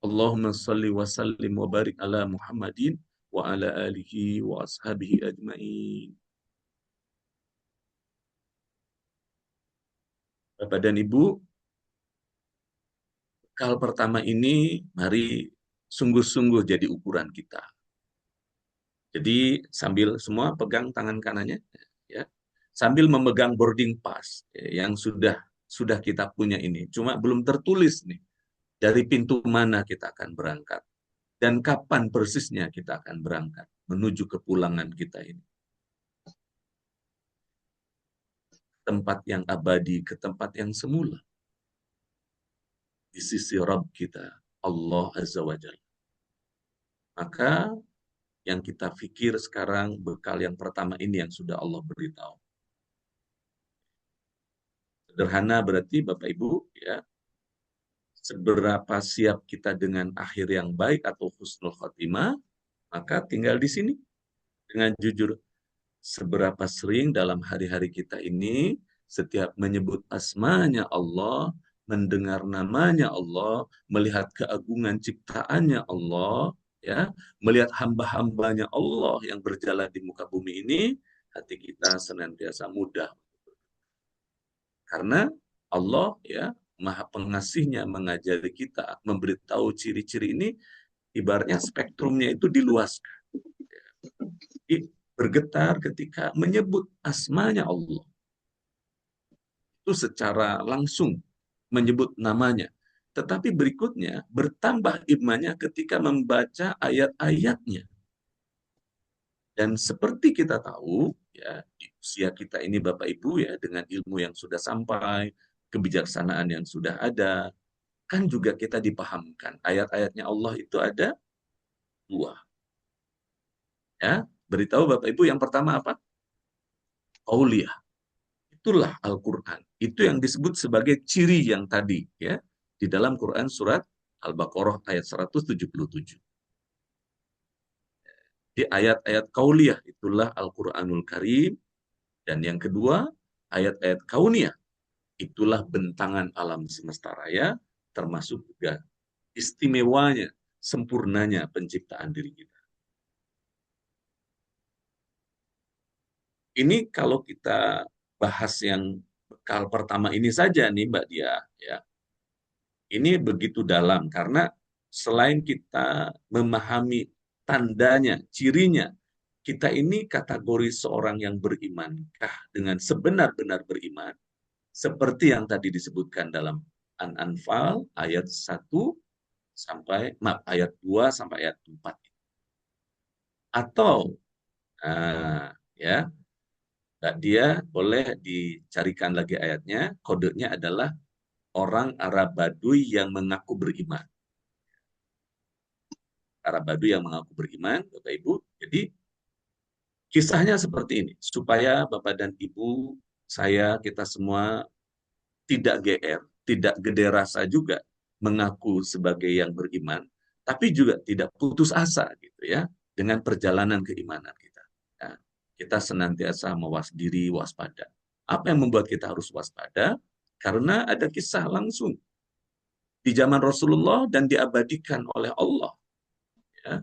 Allahumma salli wa sallim wa barik ala Muhammadin wa ala alihi wa ashabihi ajma'in. Bapak dan Ibu, bekal pertama ini mari sungguh-sungguh jadi ukuran kita. Jadi sambil semua pegang tangan kanannya, ya, sambil memegang boarding pass yang sudah kita punya ini. Cuma belum tertulis nih dari pintu mana kita akan berangkat dan kapan persisnya kita akan berangkat menuju kepulangan kita ini. Tempat yang abadi, ke tempat yang semula. Di sisi Rabb kita, Allah Azza wa Jalla. Maka yang kita pikir sekarang bekal yang pertama ini yang sudah Allah beritahu. Sederhana berarti Bapak Ibu, ya, seberapa siap kita dengan akhir yang baik atau husnul khotimah, maka tinggal di sini dengan jujur. Seberapa sering dalam hari-hari kita ini, setiap menyebut asmanya Allah, mendengar namanya Allah, melihat keagungan ciptaannya Allah, ya, melihat hamba-hambanya Allah yang berjalan di muka bumi ini, hati kita senantiasa mudah. Karena Allah, ya, Maha Pengasihnya mengajari kita, memberitahu ciri-ciri ini, ibaratnya spektrumnya itu diluaskan. Bergetar ketika menyebut asmanya Allah. Itu secara langsung menyebut namanya. Tetapi berikutnya bertambah imannya ketika membaca ayat-ayatnya. Dan seperti kita tahu, ya, di usia kita ini Bapak Ibu, ya, dengan ilmu yang sudah sampai, kebijaksanaan yang sudah ada, kan juga kita dipahamkan. Ayat-ayatnya Allah itu ada 2. Ya, beritahu Bapak Ibu yang pertama apa? Qauliyah. Itulah Al-Quran. Itu yang disebut sebagai ciri yang tadi, ya, di dalam Quran surat Al-Baqarah ayat 177. Di ayat-ayat qauliyah itulah Al-Quranul Karim. Dan yang kedua, ayat-ayat kauniyah itulah bentangan alam semesta raya, termasuk juga istimewanya, sempurnanya penciptaan diri kita. Ini kalau kita bahas yang bekal pertama ini saja nih Mbak Dia, ya. Ini begitu dalam karena selain kita memahami tandanya, cirinya, kita ini kategori seorang yang berimankah dengan sebenar-benar beriman, seperti yang tadi disebutkan dalam An-Anfal ayat 1 sampai ayat 2 sampai ayat 4. Atau ya, Mbak Dia boleh dicarikan lagi ayatnya, kodenya adalah orang Arab Baduy yang mengaku beriman. Arab Baduy yang mengaku beriman, Bapak Ibu. Jadi kisahnya seperti ini, supaya Bapak dan Ibu, saya, kita semua tidak GR, tidak gede rasa juga mengaku sebagai yang beriman, tapi juga tidak putus asa gitu ya dengan perjalanan keimanan kita. Ya, kita senantiasa mawas diri, waspada. Apa yang membuat kita harus waspada? Karena ada kisah langsung di zaman Rasulullah dan diabadikan oleh Allah. Ya.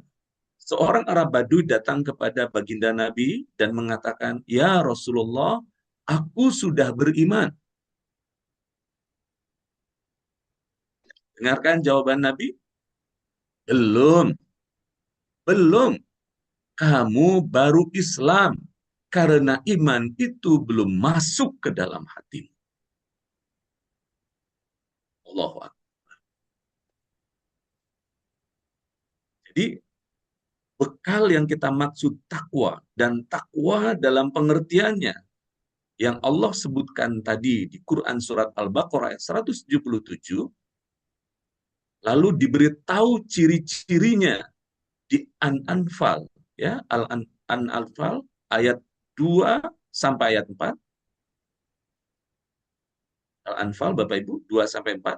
Seorang Arab Baduy datang kepada baginda Nabi dan mengatakan, "Ya Rasulullah, aku sudah beriman." Dengarkan jawaban Nabi. Belum. Belum, kamu baru Islam. Karena iman itu belum masuk ke dalam hatimu. Allahu Akbar. Jadi, bekal yang kita maksud takwa, dan takwa dalam pengertiannya, yang Allah sebutkan tadi di Quran Surat Al-Baqarah ayat 177, lalu diberitahu ciri-cirinya di An-Anfal, ya, An-Anfal ayat 2 sampai ayat 4. Al-Anfal Bapak Ibu 2 sampai 4.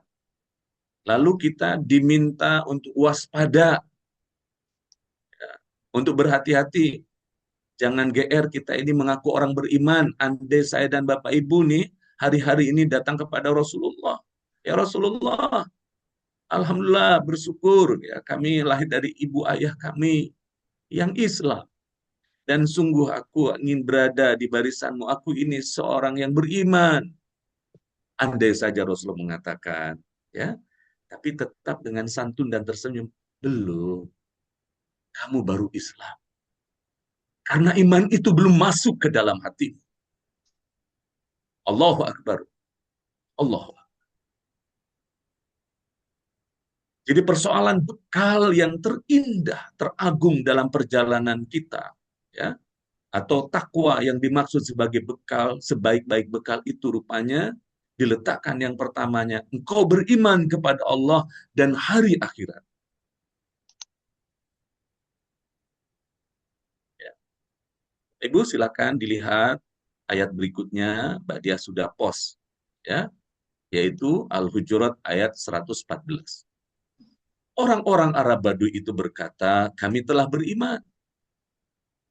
Lalu kita diminta untuk waspada, ya, untuk berhati-hati. Jangan GR, kita ini mengaku orang beriman. Andai saya dan Bapak Ibu nih hari-hari ini datang kepada Rasulullah. Ya Rasulullah, alhamdulillah bersyukur ya, kami lahir dari ibu ayah kami yang Islam. Dan sungguh aku ingin berada di barisanmu. Aku ini seorang yang beriman. Andai saja Rasulullah mengatakan, ya, tapi tetap dengan santun dan tersenyum. Belum, kamu baru Islam. Karena iman itu belum masuk ke dalam hatimu. Allahu Akbar. Allahu Akbar. Jadi persoalan bekal yang terindah, teragung dalam perjalanan kita, ya, atau takwa yang dimaksud sebagai bekal, sebaik-baik bekal itu rupanya diletakkan yang pertamanya, engkau beriman kepada Allah dan hari akhirat. Ya. Ibu silakan dilihat ayat berikutnya, Mbak Dia sudah post, ya, yaitu Al-Hujurat ayat 114. Orang-orang Arab Baduy itu berkata, kami telah beriman.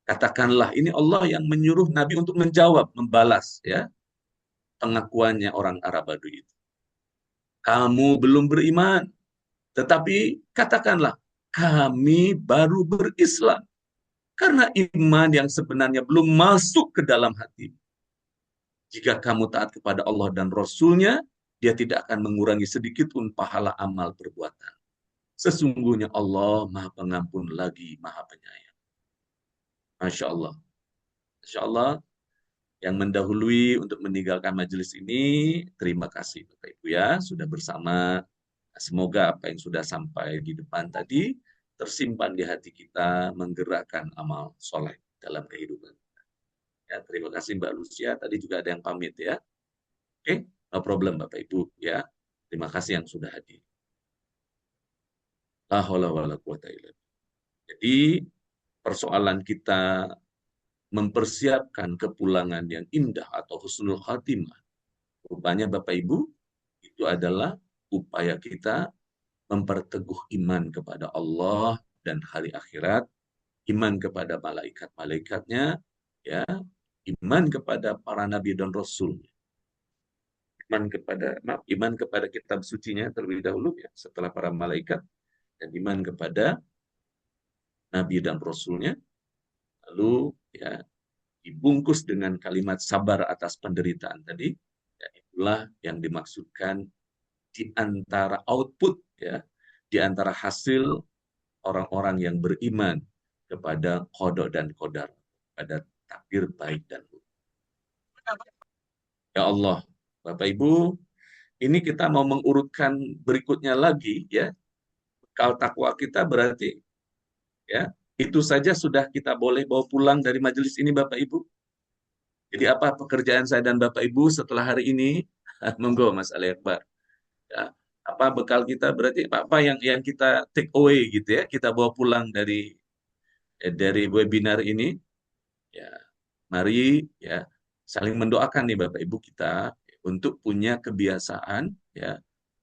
Katakanlah, ini Allah yang menyuruh Nabi untuk menjawab, membalas, ya, pengakuannya orang Arab Baduy itu. Kamu belum beriman, tetapi katakanlah, kami baru berislam. Karena iman yang sebenarnya belum masuk ke dalam hati. Jika kamu taat kepada Allah dan Rasul-Nya, dia tidak akan mengurangi sedikit pun pahala amal perbuatan. Sesungguhnya Allah Maha Pengampun lagi Maha Penyayang. Masya Allah. Masya Allah. Yang mendahului untuk meninggalkan majelis ini, terima kasih Bapak Ibu ya, sudah bersama. Semoga apa yang sudah sampai di depan tadi tersimpan di hati kita, menggerakkan amal soleh dalam kehidupan. Ya, terima kasih Mbak Lucia, tadi juga ada yang pamit ya. Oke, no problem Bapak Ibu ya. Terima kasih yang sudah hadir. La haula wala quwata illa billah. Jadi persoalan kita mempersiapkan kepulangan yang indah atau husnul khatimah. Rupanya Bapak Ibu, itu adalah upaya kita memperteguh iman kepada Allah dan hari akhirat, iman kepada malaikat-malaikatnya, ya, iman kepada para nabi dan rasul, iman kepada kitab sucinya terlebih dahulu ya, setelah para malaikat, dan iman kepada nabi dan rasulnya, lalu ya dibungkus dengan kalimat sabar atas penderitaan tadi, ya, itulah yang dimaksudkan di antara output, ya, di antara hasil orang-orang yang beriman kepada qada dan qadar, pada takdir baik dan buruk. Ya Allah, Bapak Ibu, ini kita mau mengurutkan berikutnya lagi ya. Bekal takwa kita berarti ya, itu saja sudah kita boleh bawa pulang dari majelis ini Bapak Ibu. Jadi apa pekerjaan saya dan Bapak Ibu setelah hari ini? Monggo Mas Ali Akbar. Ya, apa bekal kita berarti apa yang kita take away gitu ya, kita bawa pulang dari webinar ini. Ya, mari ya saling mendoakan nih Bapak Ibu kita untuk punya kebiasaan ya,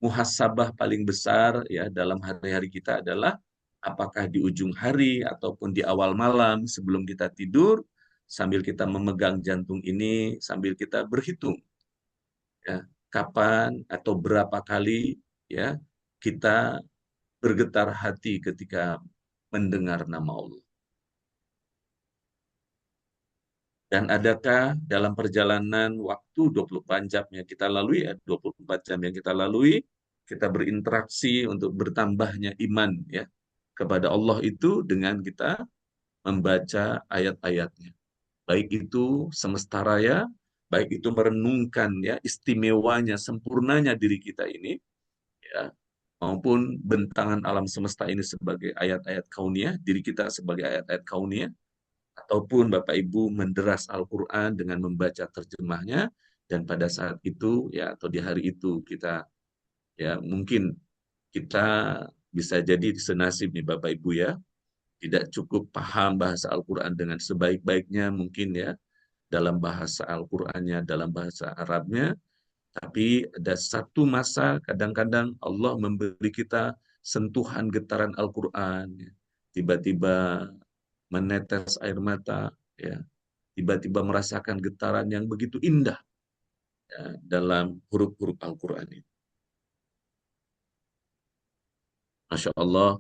muhasabah paling besar ya dalam hari-hari kita adalah apakah di ujung hari ataupun di awal malam sebelum kita tidur, sambil kita memegang jantung ini, sambil kita berhitung ya, kapan atau berapa kali ya kita bergetar hati ketika mendengar nama Allah. Dan adakah dalam perjalanan waktu 24 jam yang kita lalui, ya 24 jam yang kita lalui, kita berinteraksi untuk bertambahnya iman, ya, kepada Allah itu dengan kita membaca ayat-ayatnya. Baik itu semesta raya, baik itu merenungkan ya istimewanya, sempurnanya diri kita ini, ya, maupun bentangan alam semesta ini sebagai ayat-ayat kauniyah, diri kita sebagai ayat-ayat kauniyah, ataupun Bapak Ibu menderas Al-Quran dengan membaca terjemahnya, dan pada saat itu ya atau di hari itu kita ya mungkin kita bisa jadi senasib nih Bapak Ibu ya, tidak cukup paham bahasa Al-Quran dengan sebaik-baiknya mungkin ya, dalam bahasa Al-Qur'annya, dalam bahasa Arabnya, tapi ada satu masa kadang-kadang Allah memberi kita sentuhan getaran Al-Qur'an, ya. Tiba-tiba menetes air mata, ya. Tiba-tiba merasakan getaran yang begitu indah ya, dalam huruf-huruf Al-Qur'an ini. Masya Allah,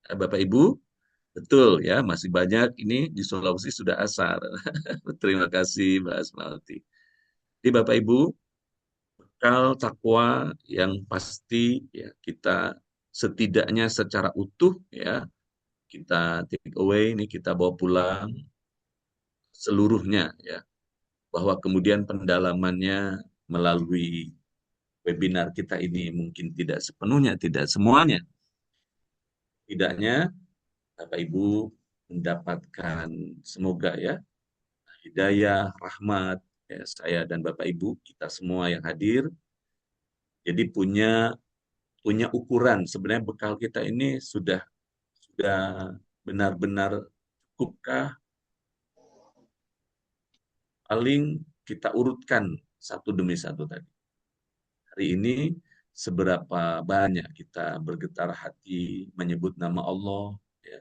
Bapak Ibu, betul ya, masih banyak ini di Sulawesi sudah asar. Terima kasih Mbak Asmawati. Jadi Bapak Ibu, bekal takwa yang pasti ya kita setidaknya secara utuh ya kita take away ini, kita bawa pulang seluruhnya ya, bahwa kemudian pendalamannya melalui webinar kita ini mungkin tidak sepenuhnya, tidak semuanya, tidaknya Bapak Ibu mendapatkan semoga ya hidayah, rahmat ya, saya dan Bapak Ibu kita semua yang hadir jadi punya ukuran sebenarnya bekal kita ini sudah benar-benar cukupkah. Paling kita urutkan satu demi satu tadi. Hari ini seberapa banyak kita bergetar hati menyebut nama Allah. Ya.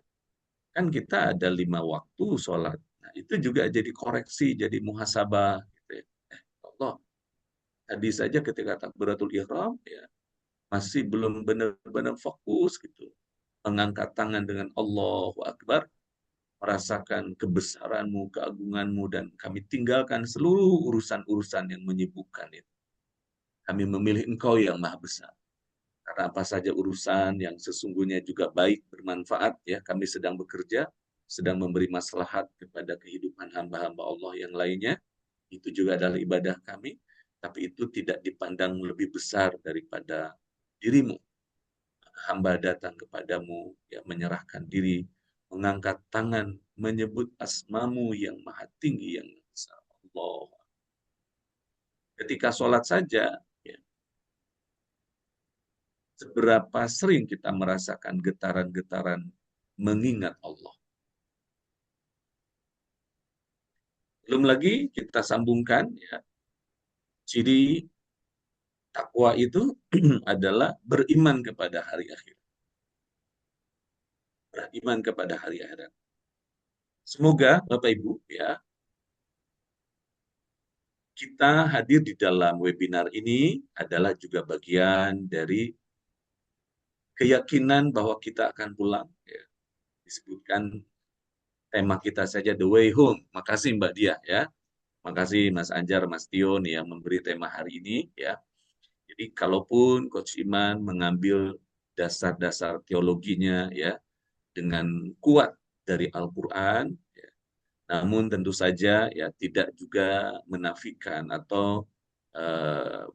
Kan kita ada 5 waktu sholat. Nah, itu juga jadi koreksi, jadi muhasabah. Gitu ya. Allah, tadi saja ketika takbiratul ihram, ya, masih belum benar-benar fokus gitu. Mengangkat tangan dengan Allahu Akbar, merasakan kebesaranmu, keagunganmu, dan kami tinggalkan seluruh urusan-urusan yang menyibukkan itu. Kami memilih Engkau yang maha besar. Karena apa saja urusan yang sesungguhnya juga baik, bermanfaat, ya kami sedang bekerja, sedang memberi maslahat kepada kehidupan hamba-hamba Allah yang lainnya, itu juga adalah ibadah kami, tapi itu tidak dipandang lebih besar daripada dirimu. Hamba datang kepadamu, ya menyerahkan diri, mengangkat tangan, menyebut asmamu yang maha tinggi, yang besar. Allah. Ketika sholat saja, ya, seberapa sering kita merasakan getaran-getaran mengingat Allah. Belum lagi kita sambungkan, ya, ciri takwa itu adalah beriman kepada hari akhir. Beriman kepada hari akhirat. Semoga Bapak Ibu ya kita hadir di dalam webinar ini adalah juga bagian dari keyakinan bahwa kita akan pulang. Ya. Disebutkan tema kita saja The Way Home. Makasih Mbak Dia ya. Makasih Mas Anjar, Mas Tion yang memberi tema hari ini ya. Jadi kalaupun Coach Iman mengambil dasar-dasar teologinya ya dengan kuat dari Al-Qur'an ya, namun tentu saja ya tidak juga menafikan atau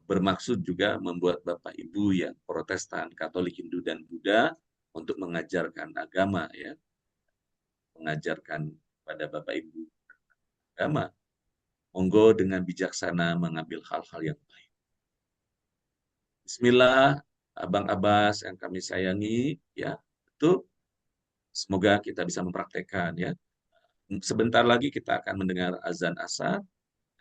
bermaksud juga membuat Bapak Ibu yang Protestan, Katolik, Hindu dan Buddha untuk mengajarkan agama ya. Mengajarkan pada Bapak Ibu agama. Monggo dengan bijaksana mengambil hal-hal yang baik. Bismillah, Abang Abbas yang kami sayangi ya. Itu semoga kita bisa mempraktekkan ya. Sebentar lagi kita akan mendengar azan asar.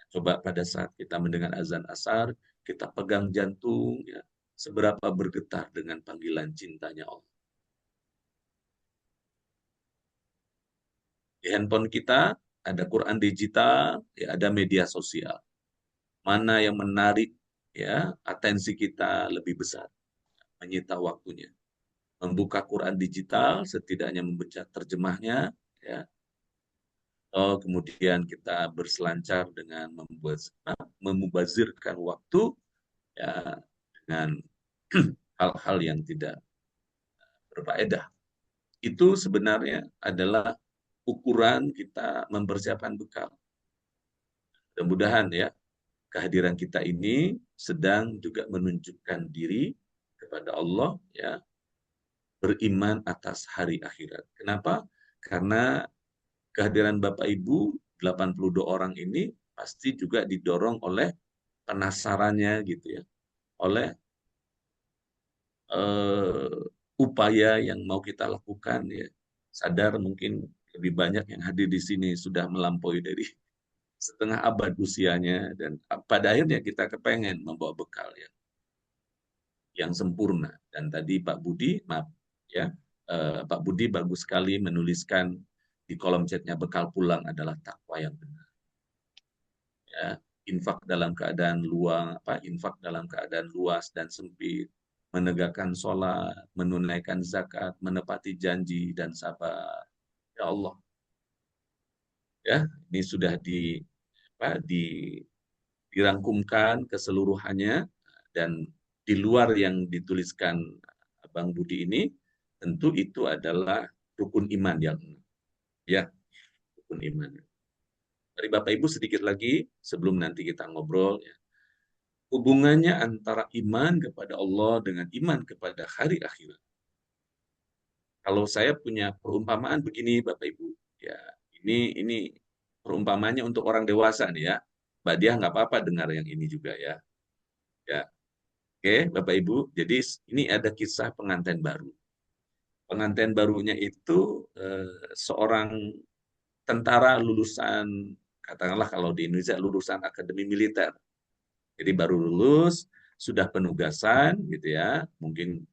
Coba pada saat kita mendengar azan asar, kita pegang jantung, ya, seberapa bergetar dengan panggilan cintanya Allah. Di handphone kita ada Quran digital, ya, ada media sosial. Mana yang menarik ya atensi kita lebih besar, menyita waktunya. Membuka Quran digital, setidaknya membaca terjemahnya, ya. Oh, kemudian kita berselancar dengan memubazirkan waktu ya dengan hal-hal yang tidak berfaedah. itu sebenarnya adalah ukuran kita mempersiapkan bekal. Mudah-mudahan ya, kehadiran kita ini sedang juga menunjukkan diri kepada Allah, ya, beriman atas hari akhirat. Kenapa? Karena kehadiran Bapak Ibu 82 orang ini pasti juga didorong oleh penasarannya gitu ya, oleh upaya yang mau kita lakukan ya. Sadar mungkin lebih banyak yang hadir di sini sudah melampaui dari setengah abad usianya, dan pada akhirnya kita kepengen membawa bekal yang sempurna. Dan tadi Pak Budi, maaf ya, Pak Budi bagus sekali menuliskan di kolom chatnya, bekal pulang adalah takwa yang benar. Ya, infak dalam keadaan infak dalam keadaan luas dan sempit, menegakkan sholat, menunaikan zakat, menepati janji dan sabar. Ya Allah, ya ini sudah dirangkumkan keseluruhannya, dan di luar yang dituliskan Bang Budi ini, tentu itu adalah rukun iman yang ya, rukun iman. Dari Bapak Ibu sedikit lagi sebelum nanti kita ngobrol ya. Hubungannya antara iman kepada Allah dengan iman kepada hari akhirat. Kalau saya punya perumpamaan begini Bapak Ibu, ya ini perumpamaannya untuk orang dewasa nih ya. Mbak Diah nggak apa-apa dengar yang ini juga ya. Ya, oke Bapak Ibu. Jadi ini ada kisah pengantin baru. Pengantin barunya itu seorang tentara lulusan, katakanlah kalau di Indonesia lulusan akademi militer. Jadi baru lulus, sudah penugasan gitu ya, mungkin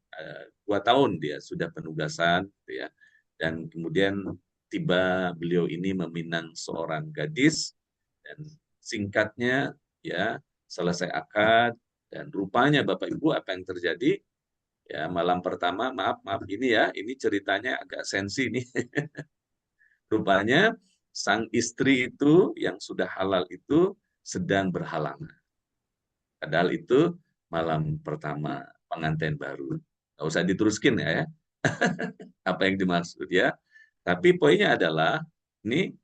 2 tahun dia sudah penugasan gitu ya. Dan kemudian tiba beliau ini meminang seorang gadis, dan singkatnya ya, selesai akad, dan rupanya Bapak Ibu apa yang terjadi? Ya, malam pertama, maaf ini ya, ini ceritanya agak sensi nih. Rupanya sang istri itu yang sudah halal itu sedang berhalangan. Padahal itu malam pertama pengantin baru. Nggak usah diteruskin ya, apa yang dimaksud ya. Tapi poinnya adalah, ini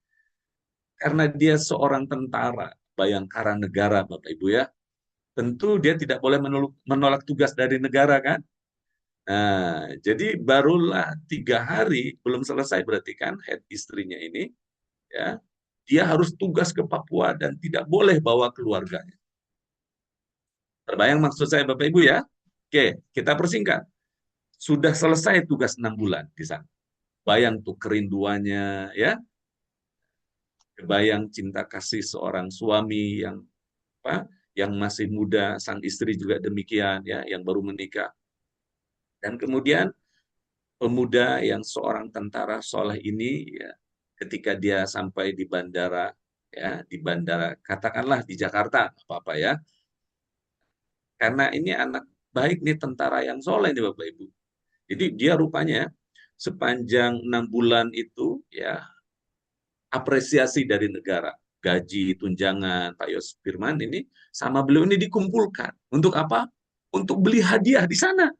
karena dia seorang tentara Bayangkara Negara, Bapak Ibu ya, tentu dia tidak boleh menolak tugas dari negara kan. Nah, jadi barulah 3 hari, belum selesai berarti kan, head istrinya ini, ya, dia harus tugas ke Papua dan tidak boleh bawa keluarganya. Terbayang maksud saya Bapak Ibu ya? Oke, kita persingkat. Sudah selesai tugas 6 bulan di sana. Bayang tuh kerinduannya, ya. Kebayang cinta kasih seorang suami yang masih muda, sang istri juga demikian ya, yang baru menikah. Dan kemudian pemuda yang seorang tentara soleh ini ya, ketika dia sampai di bandara ya, di bandara katakanlah di Jakarta apa-apa ya. Karena ini anak baik nih, tentara yang soleh nih Bapak Ibu. Jadi dia rupanya sepanjang 6 bulan itu ya, apresiasi dari negara, gaji, tunjangan Pak Yos Firman ini sama beliau ini dikumpulkan. Untuk apa? Untuk beli hadiah di sana,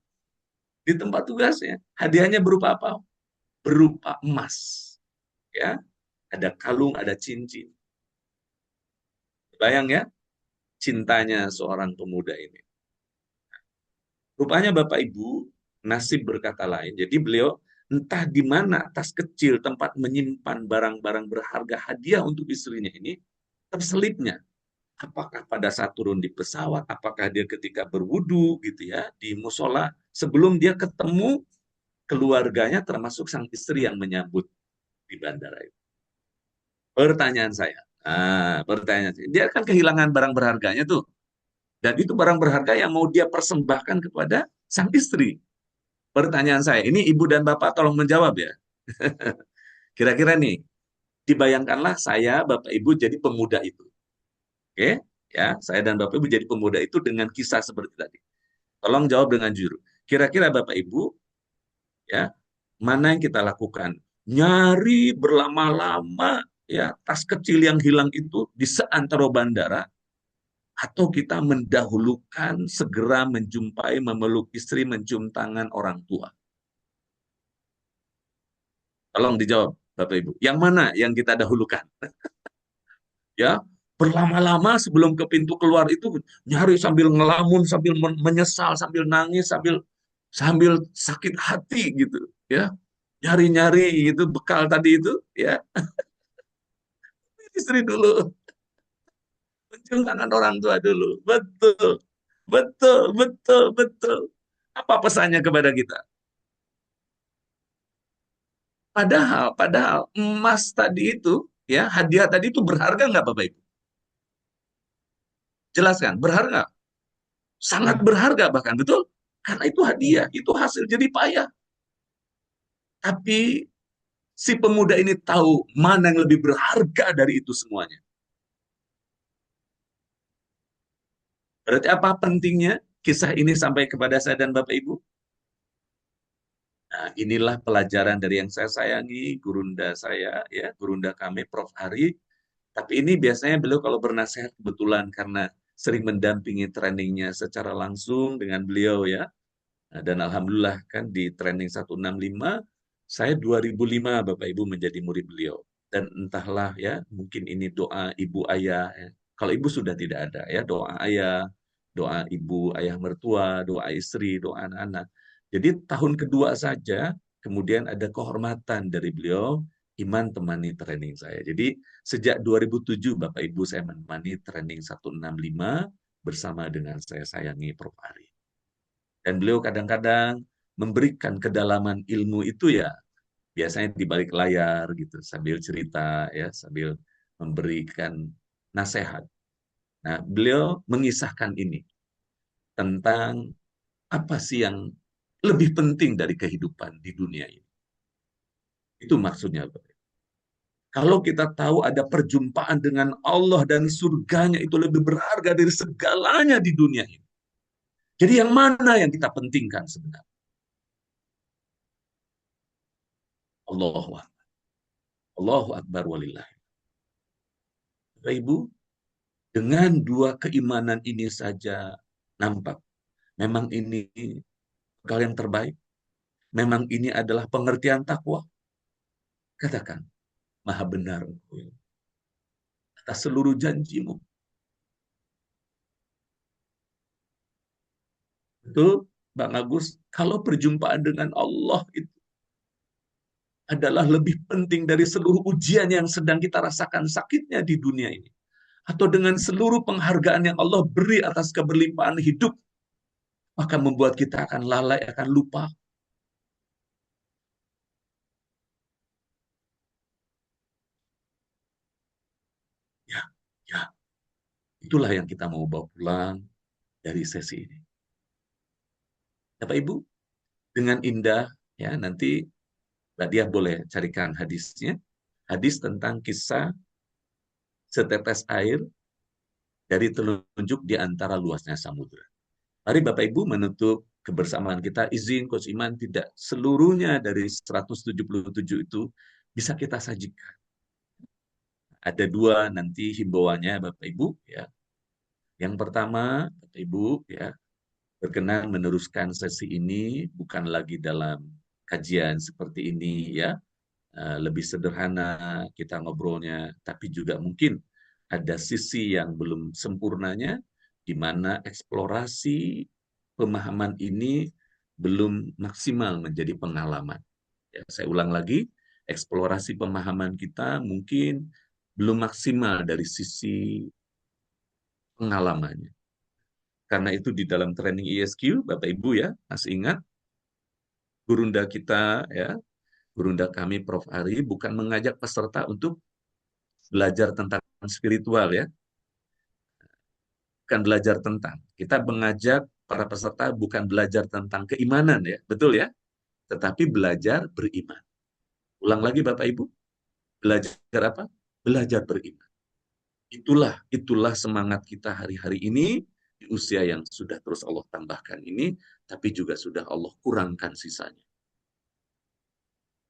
di tempat tugasnya. Hadiahnya berupa apa? Berupa emas. Ya, ada kalung, ada cincin. Bayang ya, cintanya seorang pemuda ini. Rupanya Bapak Ibu, nasib berkata lain. Jadi beliau entah di mana tas kecil tempat menyimpan barang-barang berharga hadiah untuk istrinya ini terselipnya. Apakah pada saat turun di pesawat, apakah dia ketika berwudu gitu ya, di musola, sebelum dia ketemu keluarganya termasuk sang istri yang menyambut di bandara itu. Pertanyaan saya, dia kan kehilangan barang berharganya tuh. Dan itu barang berharga yang mau dia persembahkan kepada sang istri. Pertanyaan saya, ini Ibu dan Bapak tolong menjawab ya. Kira-kira nih, dibayangkanlah saya, Bapak Ibu jadi pemuda itu. Oke, ya, saya dan Bapak Ibu jadi pemuda itu dengan kisah seperti tadi. Tolong jawab dengan jujur. Kira-kira Bapak Ibu, ya, mana yang kita lakukan? Nyari berlama-lama, ya, tas kecil yang hilang itu di seantero bandara, atau kita mendahulukan segera menjumpai, memeluk istri, mencium tangan orang tua. Tolong dijawab, Bapak Ibu. Yang mana yang kita dahulukan? Ya, berlama-lama sebelum ke pintu keluar itu nyari sambil ngelamun, sambil menyesal, sambil nangis, sambil sakit hati gitu, ya. Nyari-nyari itu bekal tadi itu, ya. Istri dulu, mencium tangan orang tua dulu. Betul. Betul, betul, betul. Apa pesannya kepada kita? Padahal emas tadi itu, ya, hadiah tadi itu berharga nggak Bapak Ibu? Jelaskan, berharga. Sangat berharga bahkan, betul? Karena itu hadiah, itu hasil jerih payah. Tapi si pemuda ini tahu mana yang lebih berharga dari itu semuanya. Berarti apa pentingnya kisah ini sampai kepada saya dan Bapak Ibu? Nah, inilah pelajaran dari yang saya sayangi, gurunda saya, ya, gurunda kami, Prof. Ari. Tapi ini biasanya beliau kalau bernasihat kebetulan karena sering mendampingi trainingnya secara langsung dengan beliau, ya. Nah, dan alhamdulillah kan di training 165, saya 2005 Bapak Ibu menjadi murid beliau. Dan entahlah ya, mungkin ini doa ibu ayah. Ya. Kalau ibu sudah tidak ada ya, doa ayah, doa ibu ayah mertua, doa istri, doa anak-anak. Jadi tahun kedua saja, kemudian ada kehormatan dari beliau, Iman temani training saya. Jadi sejak 2007 Bapak Ibu saya menemani training 165 bersama dengan saya sayangi Prof. Ari. Dan beliau kadang-kadang memberikan kedalaman ilmu itu ya biasanya di balik layar gitu sambil cerita ya sambil memberikan nasihat. Nah, beliau mengisahkan ini tentang apa sih yang lebih penting dari kehidupan di dunia ini. Itu maksudnya. Kalau kita tahu ada perjumpaan dengan Allah dan surganya itu lebih berharga dari segalanya di dunia ini. Jadi yang mana yang kita pentingkan sebenarnya? Allahu Akbar. Allahu Akbar walillah. Bapak Ibu, dengan dua keimanan ini saja nampak. Memang ini bekal yang terbaik. Memang ini adalah pengertian takwa. Katakan, maha benar Engkau atas seluruh janjimu. Betul, Bang Agus, kalau perjumpaan dengan Allah itu adalah lebih penting dari seluruh ujian yang sedang kita rasakan sakitnya di dunia ini. Atau dengan seluruh penghargaan yang Allah beri atas keberlimpahan hidup, maka membuat kita akan lalai, akan lupa. Ya, ya, itulah yang kita mau bawa pulang dari sesi ini. Bapak Ibu, dengan indah, ya nanti Mbak Diah boleh carikan hadisnya. Hadis tentang kisah setetes air dari telunjuk di antara luasnya samudera. Mari Bapak Ibu menutup kebersamaan kita. Izin Coach Iman tidak seluruhnya dari 177 itu bisa kita sajikan. Ada dua nanti himbauannya Bapak Ibu. Ya. Yang pertama, Bapak Ibu, ya, berkenan meneruskan sesi ini bukan lagi dalam kajian seperti ini, ya, lebih sederhana kita ngobrolnya, tapi juga mungkin ada sisi yang belum sempurnanya, di mana eksplorasi pemahaman ini belum maksimal menjadi pengalaman. Ya, saya ulang lagi, eksplorasi pemahaman kita mungkin belum maksimal dari sisi pengalamannya. Karena itu di dalam training ESQ, Bapak Ibu ya, masih ingat, gurunda kita, ya, gurunda kami Prof. Ari, bukan mengajak peserta untuk belajar tentang spiritual, ya. Bukan belajar tentang. Kita mengajak para peserta bukan belajar tentang keimanan, ya, betul ya, tetapi belajar beriman. Ulang lagi Bapak Ibu, belajar apa? Belajar beriman. Itulah semangat kita hari-hari ini, di usia yang sudah terus Allah tambahkan ini, tapi juga sudah Allah kurangkan sisanya.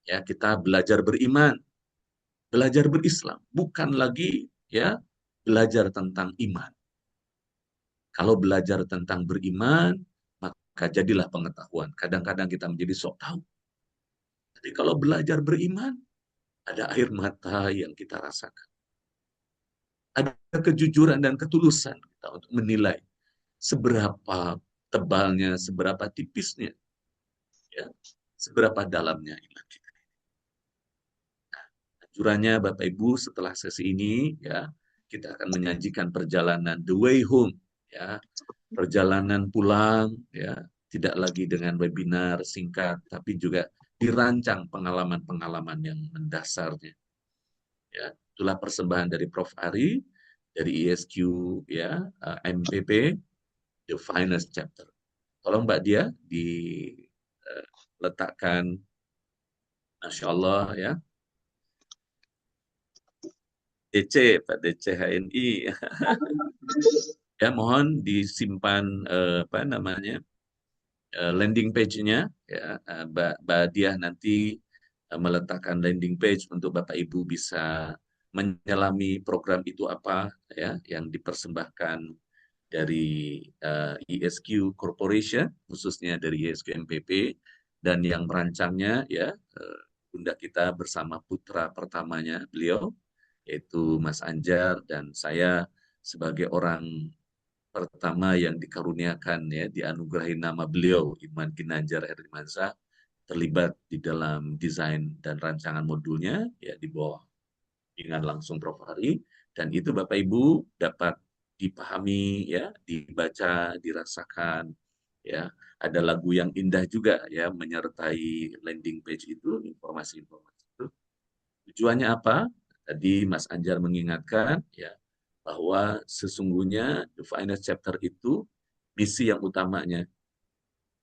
Ya, kita belajar beriman, belajar berislam, bukan lagi ya belajar tentang iman. Kalau belajar tentang beriman, maka jadilah pengetahuan. Kadang-kadang kita menjadi sok tahu. Tapi kalau belajar beriman, ada air mata yang kita rasakan. Ada kejujuran dan ketulusan kita untuk menilai seberapa tebalnya, seberapa tipisnya, ya, seberapa dalamnya iman kita. Anjurannya Bapak Ibu setelah sesi ini, ya, kita akan menyajikan perjalanan the way home, ya, perjalanan pulang, ya, tidak lagi dengan webinar singkat, tapi juga dirancang pengalaman-pengalaman yang mendasarnya. Ya, itulah persembahan dari Prof. Ari, dari ISQ, ya, MPP, The Finest Chapter. Tolong Mbak Dia diletakkan, Masya Allah, ya, DC, Pak DC HNI. Ya, mohon disimpan apa namanya landing page-nya, ya, Mbak Diah nanti meletakkan landing page untuk Bapak Ibu bisa menyelami program itu apa, ya, yang dipersembahkan dari ISQ Corporation, khususnya dari ISQ MPP, dan yang merancangnya, ya, Bunda kita bersama putra pertamanya beliau, yaitu Mas Anjar, dan saya sebagai orang pertama yang dikaruniakan, ya, dianugerahi nama beliau, Iman Ginanjar Herdimansyah, terlibat di dalam desain dan rancangan modulnya, ya, di bawah bimbingan langsung Prof. Ari, dan itu Bapak Ibu dapat dipahami, ya, dibaca, dirasakan, ya. Ada lagu yang indah juga, ya, menyertai landing page itu, informasi-informasi itu. Tujuannya apa? Tadi Mas Anjar mengingatkan, ya, bahwa sesungguhnya The Finest Chapter itu misi yang utamanya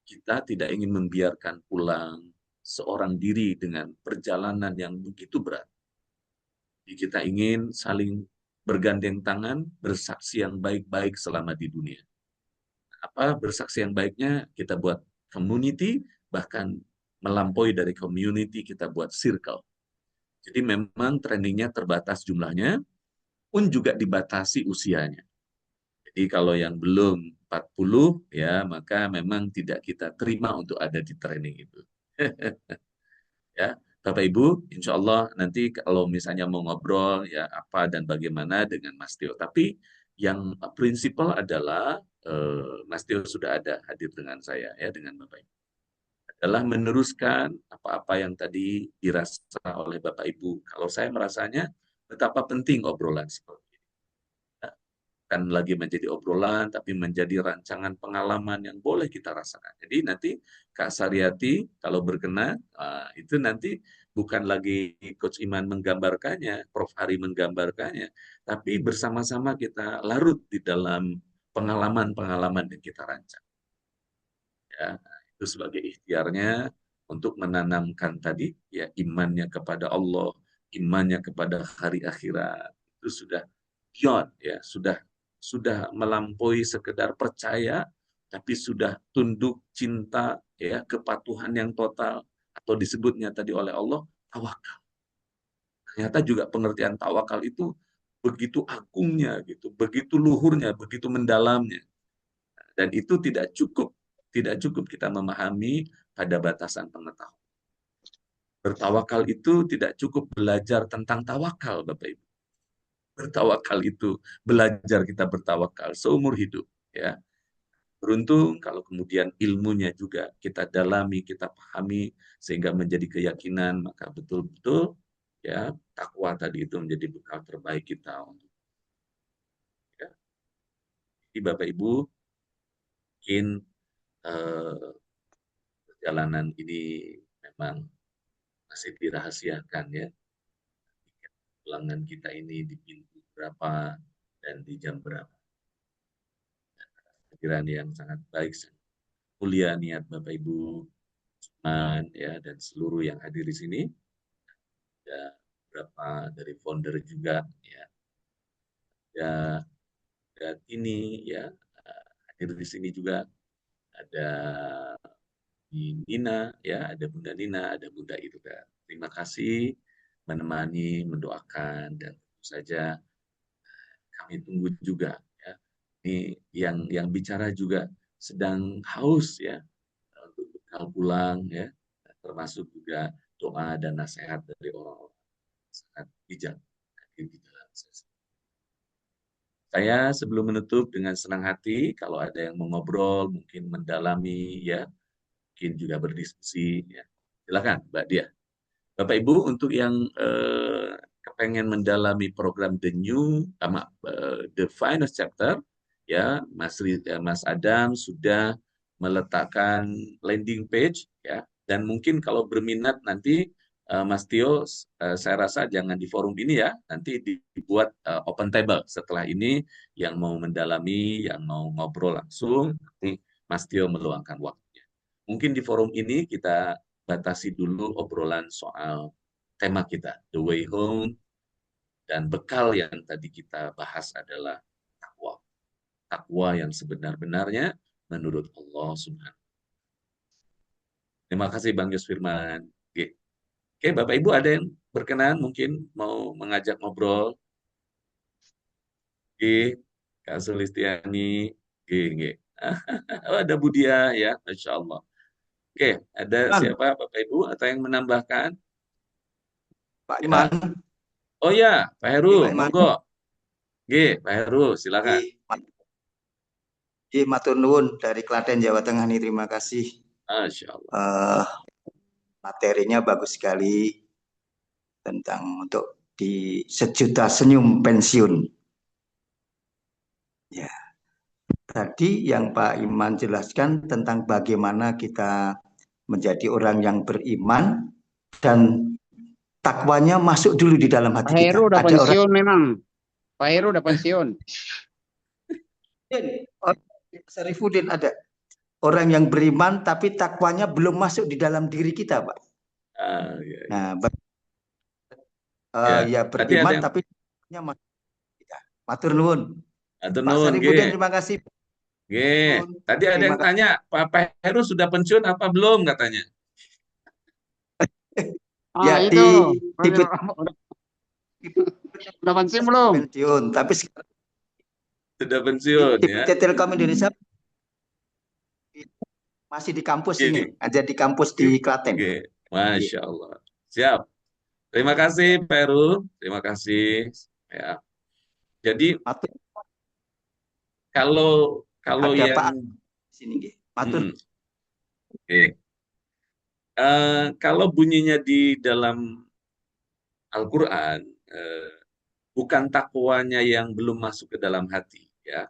kita tidak ingin membiarkan pulang seorang diri dengan perjalanan yang begitu berat. Jadi kita ingin saling bergandeng tangan, bersaksi yang baik-baik selama di dunia. Apa bersaksi yang baiknya? Kita buat community, bahkan melampaui dari community kita buat circle. Jadi memang trainingnya terbatas jumlahnya, pun juga dibatasi usianya. Jadi kalau yang belum 40, ya, maka memang tidak kita terima untuk ada di training itu. Ya, Bapak Ibu, insya Allah nanti kalau misalnya mau ngobrol, ya, apa dan bagaimana dengan Mas Tio. Tapi yang prinsipal adalah Mas Tio sudah ada hadir dengan saya, ya, dengan Bapak Ibu. Adalah meneruskan apa-apa yang tadi dirasa oleh Bapak Ibu. Kalau saya merasanya betapa penting obrolan seperti ini. Bukan lagi menjadi obrolan, tapi menjadi rancangan pengalaman yang boleh kita rasakan. Jadi nanti Kak Saryati, kalau berkenan, itu nanti bukan lagi Coach Iman menggambarkannya, Prof. Ari menggambarkannya, tapi bersama-sama kita larut di dalam pengalaman-pengalaman yang kita rancang. Ya, itu sebagai ikhtiarnya untuk menanamkan tadi, ya, imannya kepada Allah, imannya kepada hari akhirat. Itu sudah beyond, ya, sudah melampaui sekedar percaya, tapi sudah tunduk cinta, ya, kepatuhan yang total, atau disebutnya tadi oleh Allah tawakal. Ternyata juga pengertian tawakal itu begitu agungnya, gitu, begitu luhurnya, begitu mendalamnya, dan itu tidak cukup kita memahami pada batasan pengetahuan. Bertawakal itu tidak cukup belajar tentang tawakal, Bapak Ibu. Bertawakal itu belajar kita bertawakal seumur hidup, ya. Beruntung kalau kemudian ilmunya juga kita dalami, kita pahami sehingga menjadi keyakinan, maka betul-betul, ya, takwa tadi itu menjadi bekal terbaik kita untuk, ya. Jadi Bapak Ibu, mungkin perjalanan ini memang masih dirahasiakan, ya. Pulangan kita ini di pintu berapa dan di jam berapa. Pikiran yang sangat baik, sangat mulia niat Bapak Ibu, ya, dan seluruh yang hadir di sini. Ada beberapa dari founder juga, ya. Ada ini, ya, hadir di sini juga. Ada Nina, ya, ada Bunda Nina, ada Bunda Irga. Terima kasih menemani, mendoakan, dan tentu saja kami tunggu juga, ya. Ini yang bicara juga sedang haus, ya, untuk bekal pulang, ya. termasuk juga doa dan nasihat dari orang-orang sangat bijak di dalam sesi. Saya sebelum menutup dengan senang hati, kalau ada yang mau ngobrol, mungkin mendalami, ya, mungkin juga berdiskusi, ya. Silakan, Mbak Dia. Bapak Ibu, untuk yang kepengen mendalami program The Finest Chapter, ya, Mas Adam sudah meletakkan landing page, ya, dan mungkin kalau berminat nanti Mas Tio, saya rasa jangan di forum ini ya, nanti dibuat open table setelah ini, yang mau mendalami, yang mau ngobrol langsung, nanti Mas Tio meluangkan waktunya. Mungkin di forum ini kita batasi dulu obrolan soal tema kita, The Way Home, dan bekal yang tadi kita bahas adalah takwa. Takwa yang sebenar-benarnya menurut Allah Subhanahu. Terima kasih Bang Yos Firman. Oke, Bapak Ibu ada yang berkenan mungkin mau mengajak ngobrol? Kak Sulistiani, oh, ada Budia ya, Masya Allah. Oke, ada siapa Bapak Ibu atau yang menambahkan? Pak Iman. Oh ya, Pak Heru, Pak Iman. monggo. Pak Heru, silakan. Matur nuwun dari Klaten, Jawa Tengah nih, terima kasih. Masya Allah. Materinya bagus sekali tentang untuk di sejuta senyum pensiun. Ya. Tadi yang Pak Iman jelaskan tentang bagaimana kita menjadi orang yang beriman dan takwanya masuk dulu di dalam hati Pak Heru kita. udah Ada pensiun orang... memang. Pak Heru udah pensiun. Sarifudin ada. Orang yang beriman tapi takwanya belum masuk di dalam diri kita, Pak. Iya. Nah, ya beriman tapi takwanya masuk di kita. Matur nuwun. Pak Sarifudin, terima kasih. Tadi ada yang tanya, Pak Heru sudah pensiun apa belum katanya? Ya, itu. Udah pensiun belum? Pensiun, tapi sekarang sudah pensiun di ya. Telkom Indonesia masih di kampus ini, aja di kampus di Klaten. Masya Allah. Siap. Terima kasih Pak Heru. Terima kasih. Ya. Jadi kalau ada yang Pak sini, matur. Kalau bunyinya di dalam Al-Quran, bukan takwanya yang belum masuk ke dalam hati, ya.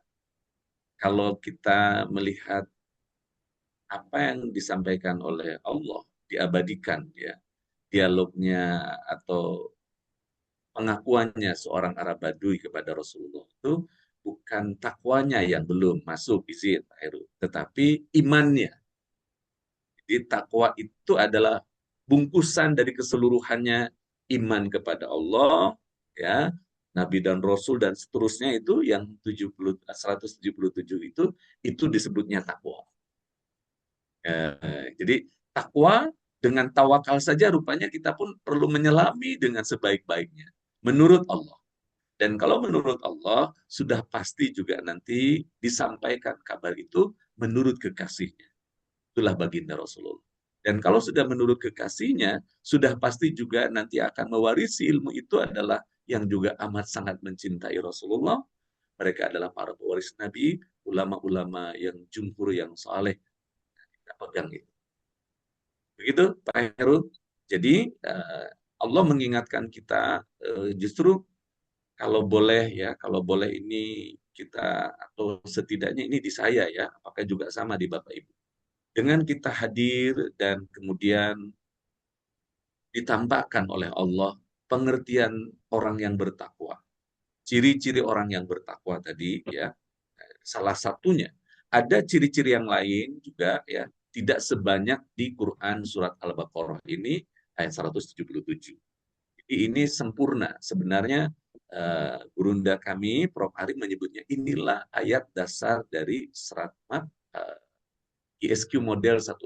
Kalau kita melihat apa yang disampaikan oleh Allah, diabadikan, ya, dialognya atau pengakuannya seorang Arab Baduy kepada Rasulullah itu bukan takwanya yang belum masuk, izin Pak Heru, tetapi imannya. Jadi takwa itu adalah bungkusan dari keseluruhannya iman kepada Allah, ya, Nabi dan Rasul dan seterusnya, itu yang 177 itu disebutnya takwa. Jadi takwa dengan tawakal saja rupanya kita pun perlu menyelami dengan sebaik-baiknya menurut Allah. Dan kalau menurut Allah sudah pasti juga nanti disampaikan kabar itu menurut kekasihnya. Itulah baginda Rasulullah. Dan kalau sudah menurut kekasihnya, sudah pasti juga nanti akan mewarisi ilmu itu adalah yang juga amat sangat mencintai Rasulullah. Mereka adalah para pewaris Nabi, ulama-ulama yang jumhur, yang saleh. Kita pegang itu. Begitu Pak Heru. Jadi Allah mengingatkan kita justru kalau boleh ya, kalau boleh ini kita, atau setidaknya ini di saya ya, apakah juga sama di Bapak Ibu. Dengan kita hadir dan kemudian ditampakkan oleh Allah pengertian orang yang bertakwa. Ciri-ciri orang yang bertakwa tadi ya, salah satunya ada ciri-ciri yang lain juga ya, tidak sebanyak di Quran surat Al-Baqarah ini ayat 177. Jadi ini sempurna. Sebenarnya Gurunda kami Prof. Ari menyebutnya inilah ayat dasar dari serat ISQ model 165.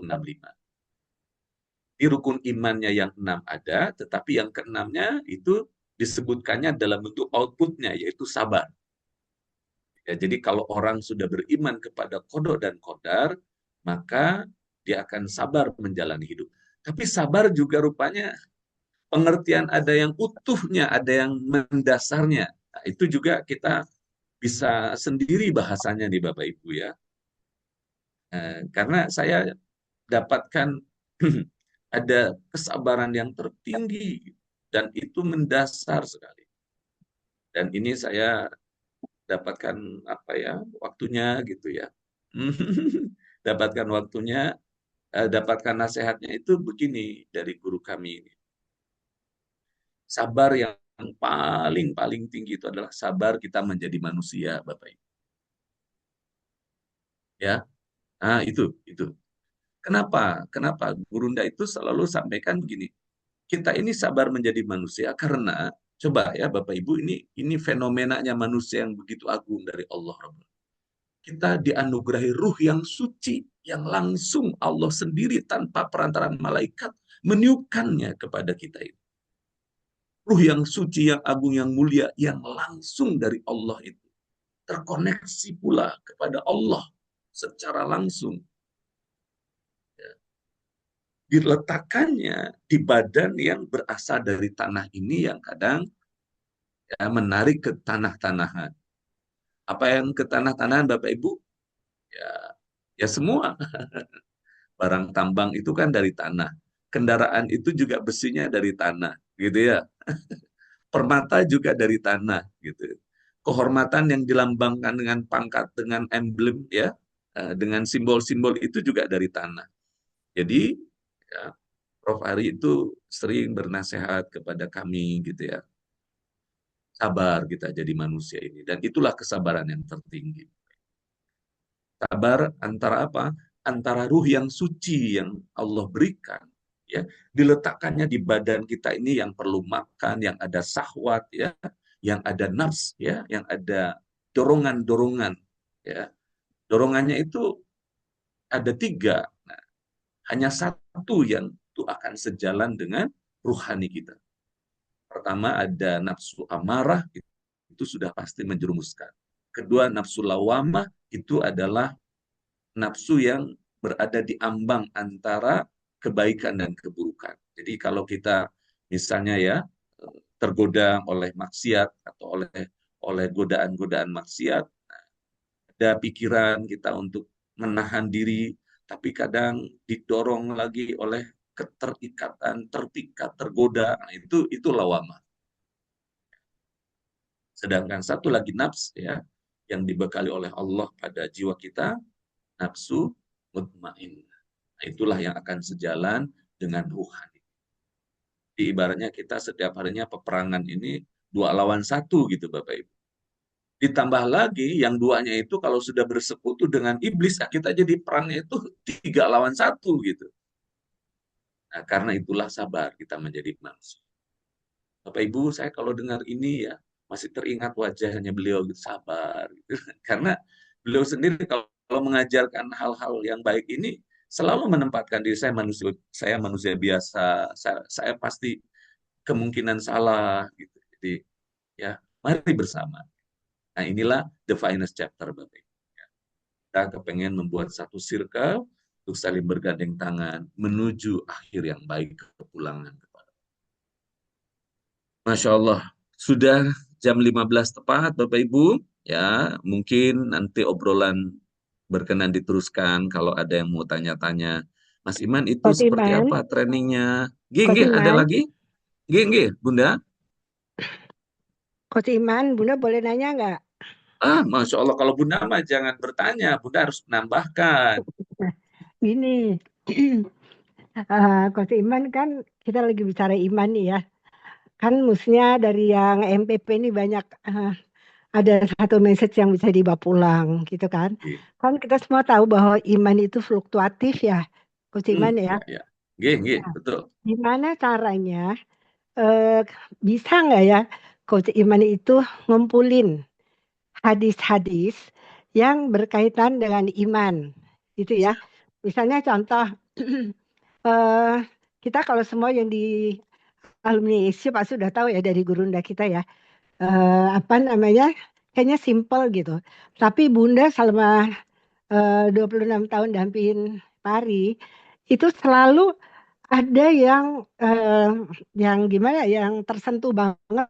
Di rukun imannya yang 6 ada, tetapi yang ke-6-nya itu disebutkannya dalam bentuk outputnya, yaitu sabar. Ya, jadi kalau orang sudah beriman kepada qada dan qadar, maka dia akan sabar menjalani hidup. Tapi sabar juga rupanya pengertian ada yang utuhnya, ada yang mendasarnya. Nah, itu juga kita bisa sendiri bahasanya nih Bapak Ibu ya. Karena saya dapatkan ada kesabaran yang tertinggi dan itu mendasar sekali. Dan ini saya dapatkan apa ya waktunya gitu ya. Dapatkan waktunya, dapatkan nasihatnya itu begini dari guru kami ini. Sabar yang paling tinggi itu adalah sabar kita menjadi manusia, Bapak Ibu. Ya, nah itu. Kenapa? Kenapa? Gurunda itu selalu sampaikan begini. Kita ini sabar menjadi manusia karena coba ya Bapak Ibu ini fenomenanya manusia yang begitu agung dari Allah Rabbul. Kita dianugerahi ruh yang suci yang langsung Allah sendiri tanpa perantaraan malaikat meniupkannya kepada kita itu. Ruh yang suci, yang agung, yang mulia, yang langsung dari Allah itu terkoneksi pula kepada Allah secara langsung. Diletakkannya di badan yang berasal dari tanah ini yang kadang ya, menarik ke tanah-tanahan. Apa yang ke tanah-tanahan Bapak Ibu? Ya semua. Barang tambang itu kan dari tanah. Kendaraan itu juga besinya dari tanah, gitu ya. Permata juga dari tanah, gitu. Kehormatan yang dilambangkan dengan pangkat, dengan emblem, ya, dengan simbol-simbol itu juga dari tanah. Jadi, ya, Prof. Ari itu sering bernasihat kepada kami, gitu ya. Sabar kita jadi manusia ini, dan itulah kesabaran yang tertinggi. Sabar antara apa? Antara ruh yang suci yang Allah berikan, ya, diletakkannya di badan kita ini yang perlu makan, yang ada syahwat, ya, yang ada nafs, ya, yang ada dorongan-dorongan, ya. Dorongannya itu ada 3. Nah, hanya satu yang itu akan sejalan dengan ruhani kita. Pertama ada nafsu amarah, itu sudah pasti menjerumuskan. Kedua nafsu lawamah, itu adalah nafsu yang berada di ambang antara kebaikan dan keburukan. Jadi kalau kita misalnya ya tergoda oleh maksiat atau oleh godaan-godaan maksiat, ada pikiran kita untuk menahan diri, tapi kadang didorong lagi oleh keterikatan, terpikat, tergoda. Nah, itu lawamah. Sedangkan satu lagi nafs ya yang dibekali oleh Allah pada jiwa kita, nafsu mutmainnah. Nah, itulah yang akan sejalan dengan ruhani. Di ibaratnya kita setiap harinya peperangan ini 2 lawan 1 gitu Bapak Ibu. Ditambah lagi yang 2-nya itu kalau sudah bersekutu dengan iblis, kita jadi perangnya itu 3 lawan 1 gitu. Nah, karena itulah sabar kita menjadi manusia. Bapak Ibu, saya kalau dengar ini ya masih teringat wajahnya beliau gitu, sabar gitu. Karena beliau sendiri kalau mengajarkan hal-hal yang baik ini selalu menempatkan diri saya manusia biasa, saya pasti kemungkinan salah gitu. Jadi ya mari bersama. Nah inilah the finest chapter Bapak Ibu. Kita kepengen membuat satu circle untuk saling bergandeng tangan menuju akhir yang baik kepulangan. Masya Allah, sudah jam 15 tepat Bapak Ibu. Ya, mungkin nanti obrolan berkenan diteruskan kalau ada yang mau tanya-tanya. Mas Iman itu Coach seperti Iman, apa trainingnya? Coach Ada Iman, lagi? Bunda? Coach Iman, Bunda boleh nanya nggak? Masya Allah, kalau Bunda mah jangan bertanya, Bunda harus menambahkan. Nah, gini, Coach Iman kan kita lagi bicara iman nih ya. Kan mestinya dari yang MPP ini banyak ada satu message yang bisa dibawa pulang gitu kan. Kan kita semua tahu bahwa iman itu fluktuatif ya, Coach Iman ya. Ya. Nah, Betul. gimana caranya bisa nggak ya Coach Iman itu ngumpulin hadis-hadis yang berkaitan dengan iman, gitu ya. Misalnya contoh, kita kalau semua yang di alumni ISIP pasti sudah tahu ya dari gurunda kita ya, apa namanya, kayaknya simple gitu. Tapi Bunda selama 26 tahun dampingin Pari, itu selalu ada yang gimana, yang tersentuh banget,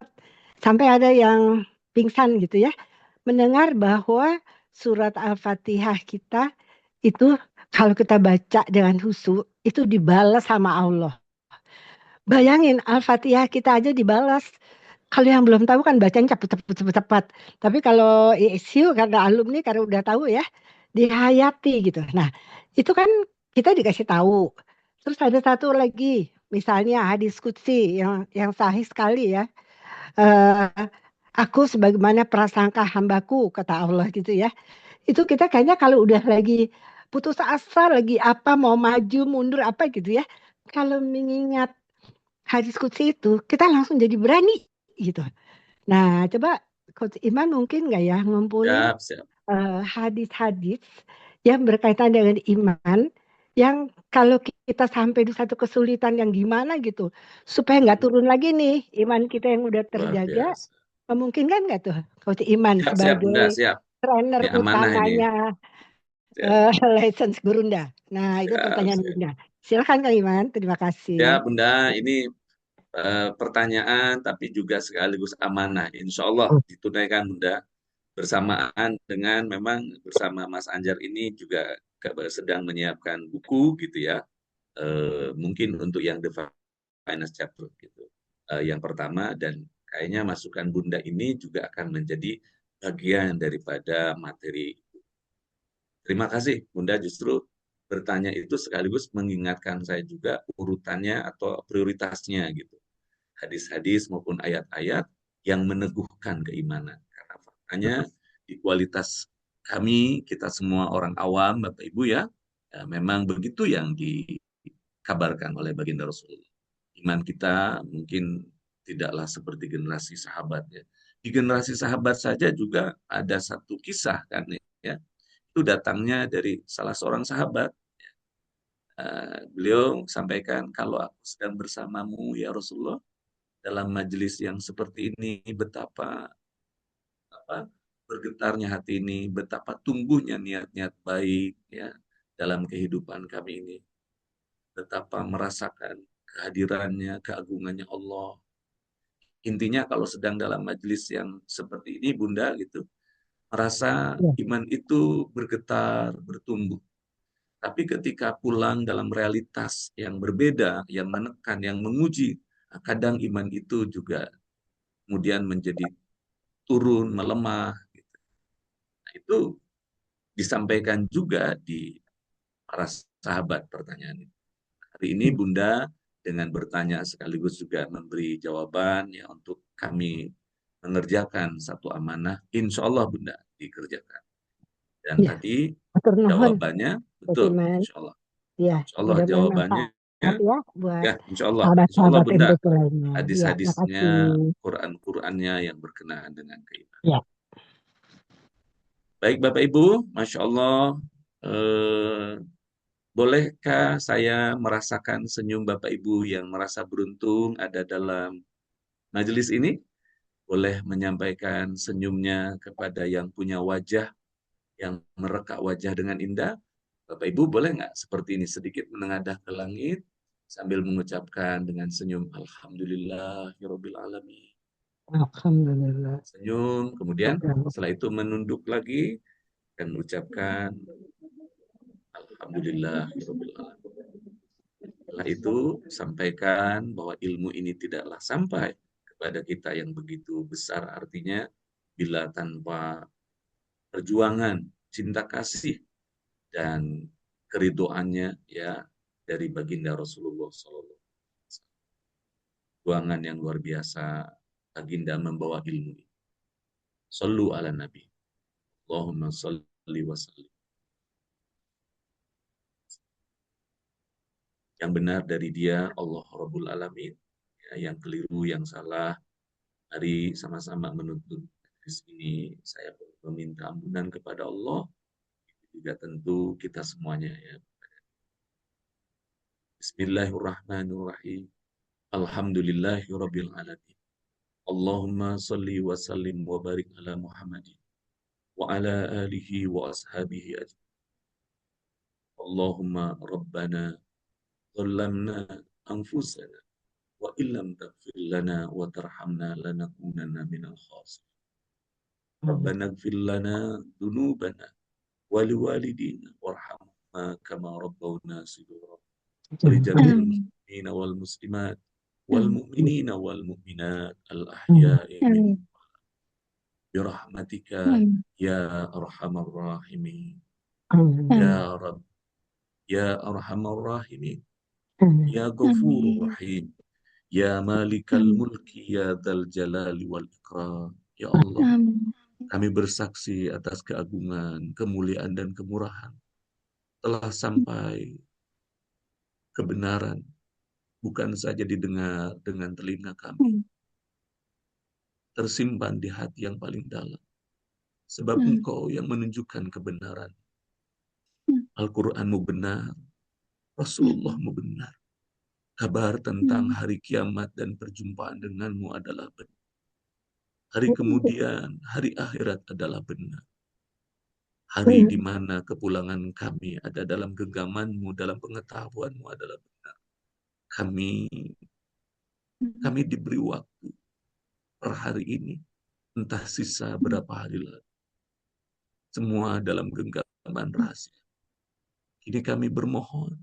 sampai ada yang pingsan gitu ya, mendengar bahwa surat Al-Fatihah kita itu kalau kita baca dengan khusyuk itu dibalas sama Allah. Bayangin Al-Fatihah kita aja dibalas. Kalau yang belum tahu kan bacanya cepat-cepat. Tapi kalau ISU karena alumni karena udah tahu ya, dihayati gitu. Nah, itu kan kita dikasih tahu. Terus ada satu lagi, misalnya hadis qudsi yang sahih sekali ya. Eh, aku sebagaimana prasangka hambaku kata Allah gitu ya. Itu kita kayaknya kalau udah lagi putus asa, lagi apa mau maju mundur apa gitu ya. Kalau mengingat hadis qudsi itu, kita langsung jadi berani gitu. Nah, coba Coach Iman mungkin nggak ya ngumpulin Siap, siap. hadis-hadis yang berkaitan dengan iman, yang kalau kita sampai di satu kesulitan yang gimana gitu, supaya nggak turun lagi nih iman kita yang udah Luar terjaga, biasa. memungkinkan nggak tuh Coach Iman Siap, siap, Bunda, sebagai siap. trainer Ini amanah ini. utamanya Siap, license Gurunda? Nah, itu siap, pertanyaan siap. Bunda. Silakan Kang Iman, terima Ya, kasih. Bunda, ini pertanyaan tapi juga sekaligus amanah. Insya Allah ditunaikan, Bunda. Bersamaan dengan memang bersama Mas Anjar ini juga sedang menyiapkan buku gitu ya. Mungkin untuk yang The Finance Chapter gitu. Yang pertama, dan kayaknya masukan Bunda ini juga akan menjadi bagian daripada materi. Terima kasih Bunda, justru bertanya itu sekaligus mengingatkan saya juga urutannya atau prioritasnya gitu. Hadis-hadis maupun ayat-ayat yang meneguhkan keimanan. Karena faktanya di kualitas kami, kita semua orang awam, Bapak Ibu ya, memang begitu yang dikabarkan oleh baginda Rasulullah. Iman kita mungkin tidaklah seperti generasi sahabatnya. Di generasi sahabat saja juga ada satu kisah kan ya, itu datangnya dari salah seorang sahabat. Beliau sampaikan, kalau aku sedang bersamamu ya Rasulullah, dalam majelis yang seperti ini, betapa bergetarnya hati ini, betapa tumbuhnya niat-niat baik ya dalam kehidupan kami ini, betapa merasakan kehadirannya, keagungannya Allah. Intinya kalau sedang dalam majelis yang seperti ini, Bunda gitu, merasa Ya. iman itu bergetar, bertumbuh. Tapi ketika pulang dalam realitas yang berbeda, yang menekan, yang menguji, kadang iman itu juga kemudian menjadi turun, melemah. Gitu. Nah, itu disampaikan juga di para sahabat pertanyaan ini. Hari ini Bunda dengan bertanya sekaligus juga memberi jawaban ya untuk kami mengerjakan satu amanah, insya Allah Bunda dikerjakan. Dan Ya, tadi atur nuhun, jawabannya Coach betul, Iman. insya Allah. Ya, Insya Allah mudah-mudahan jawabannya bermanfaat ya buat ya, insya Allah sahabat-sahabat Bunda. MPP lainnya. Ya, terima Hadis-hadisnya, kasih. Quran-Qurannya yang berkenaan dengan keimanan. Ya. Baik Bapak Ibu, Masya Allah, bolehkah saya merasakan senyum Bapak Ibu yang merasa beruntung ada dalam majelis ini? Boleh menyampaikan senyumnya kepada yang punya wajah, yang merekak wajah dengan indah? Bapak Ibu boleh nggak seperti ini, sedikit menengadah ke langit, sambil mengucapkan dengan senyum, Alhamdulillah, ya Rabbil Alamin. Alhamdulillah. Senyum, kemudian setelah itu menunduk lagi, dan mengucapkan, Alhamdulillah, ya Rabbil Alamin. Setelah itu, sampaikan bahwa ilmu ini tidaklah sampai kepada kita yang begitu besar, artinya bila tanpa perjuangan, cinta kasih, dan keridoannya ya dari baginda Rasulullah SAW. Perjuangan yang luar biasa, baginda membawa ilmu. Sallu ala Nabi. Allahumma salli wa sallim. Yang benar dari dia Allah Rabbul Alamin, ya, yang keliru, yang salah, mari sama-sama menuntut hadis ini. Saya meminta ampunan kepada Allah, juga tentu kita semuanya ya. Bismillahirrahmanirrahim. Alhamdulillahirabbil alamin. Allahumma salli wa sallim wa barik ala Muhammadin wa ala alihi wa ashabihi ajma'in. Allahumma rabbana ظلمنا أنفسنا وإن لم تغفر لنا وترحمنا لنكونن من الخاسرين ربنا اغفر لنا ذنوبنا ولوالدينا وارحمهما كما ربونا صغارا ولجميع المسلمين والمسلمات والمؤمنين والمؤمنات الأحياء منهم برحمتك يا أرحم الراحمين يا رب يا أرحم الراحمين يا غفور رحيم يا مالك الملك يا ذا الجلال والإكرام ya Allah kami bersaksi atas keagungan, kemuliaan dan kemurahan telah sampai kebenaran bukan saja didengar dengan telinga kami tersimpan di hati yang paling dalam sebab Engkau yang menunjukkan kebenaran Al-Quranmu benar Rasulullahmu benar kabar tentang hari kiamat dan perjumpaan denganmu adalah benar hari kemudian hari akhirat adalah benar hari di mana kepulangan kami ada dalam genggamanmu dalam pengetahuanmu adalah benar kami diberi waktu per hari ini entah sisa berapa hari lagi semua dalam genggaman rahasia kini kami bermohon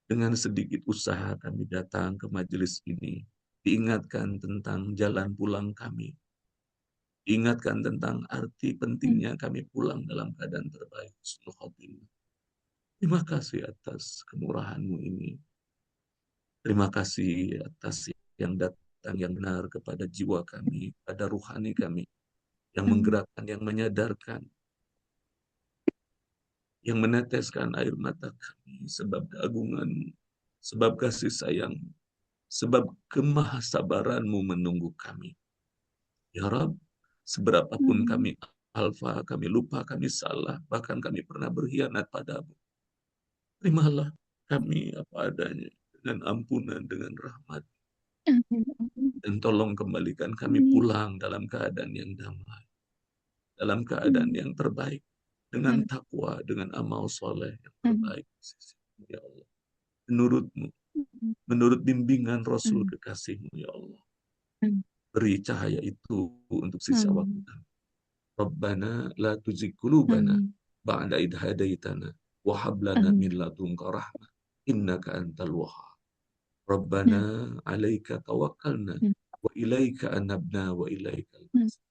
dengan sedikit usaha kami datang ke majelis ini diingatkan tentang jalan pulang kami diingatkan tentang arti pentingnya kami pulang dalam keadaan terbaik husnul khotimah. Terima kasih atas kemurahan-Mu ini. Terima kasih atas yang datang yang benar kepada jiwa kami, pada ruhani kami, yang menggerakkan, yang menyadarkan, yang meneteskan air mata kami, sebab keagungan, sebab kasih sayang, sebab kemahasabaran-Mu menunggu kami. Ya Rabb, seberapapun kami alfa, kami lupa, kami salah, bahkan kami pernah berkhianat padamu. Terimalah kami apa adanya, dengan ampunan, dengan rahmat. Dan tolong kembalikan kami pulang dalam keadaan yang damai. Dalam keadaan yang terbaik. Dengan takwa, dengan amal soleh yang terbaik. Ya Allah. Menurut-Mu, menurut bimbingan Rasul kekasih-Mu, ya Allah. Beri cahaya itu untuk sisa waktu kami. Rabbana la tuzigh qulubana ba'da idh hadaitana wa hab lana min ladunka rahmah innaka antal wahhab. Rabbana 'alaika tawakkalna wa ilaika anabna wa ilaikal masir.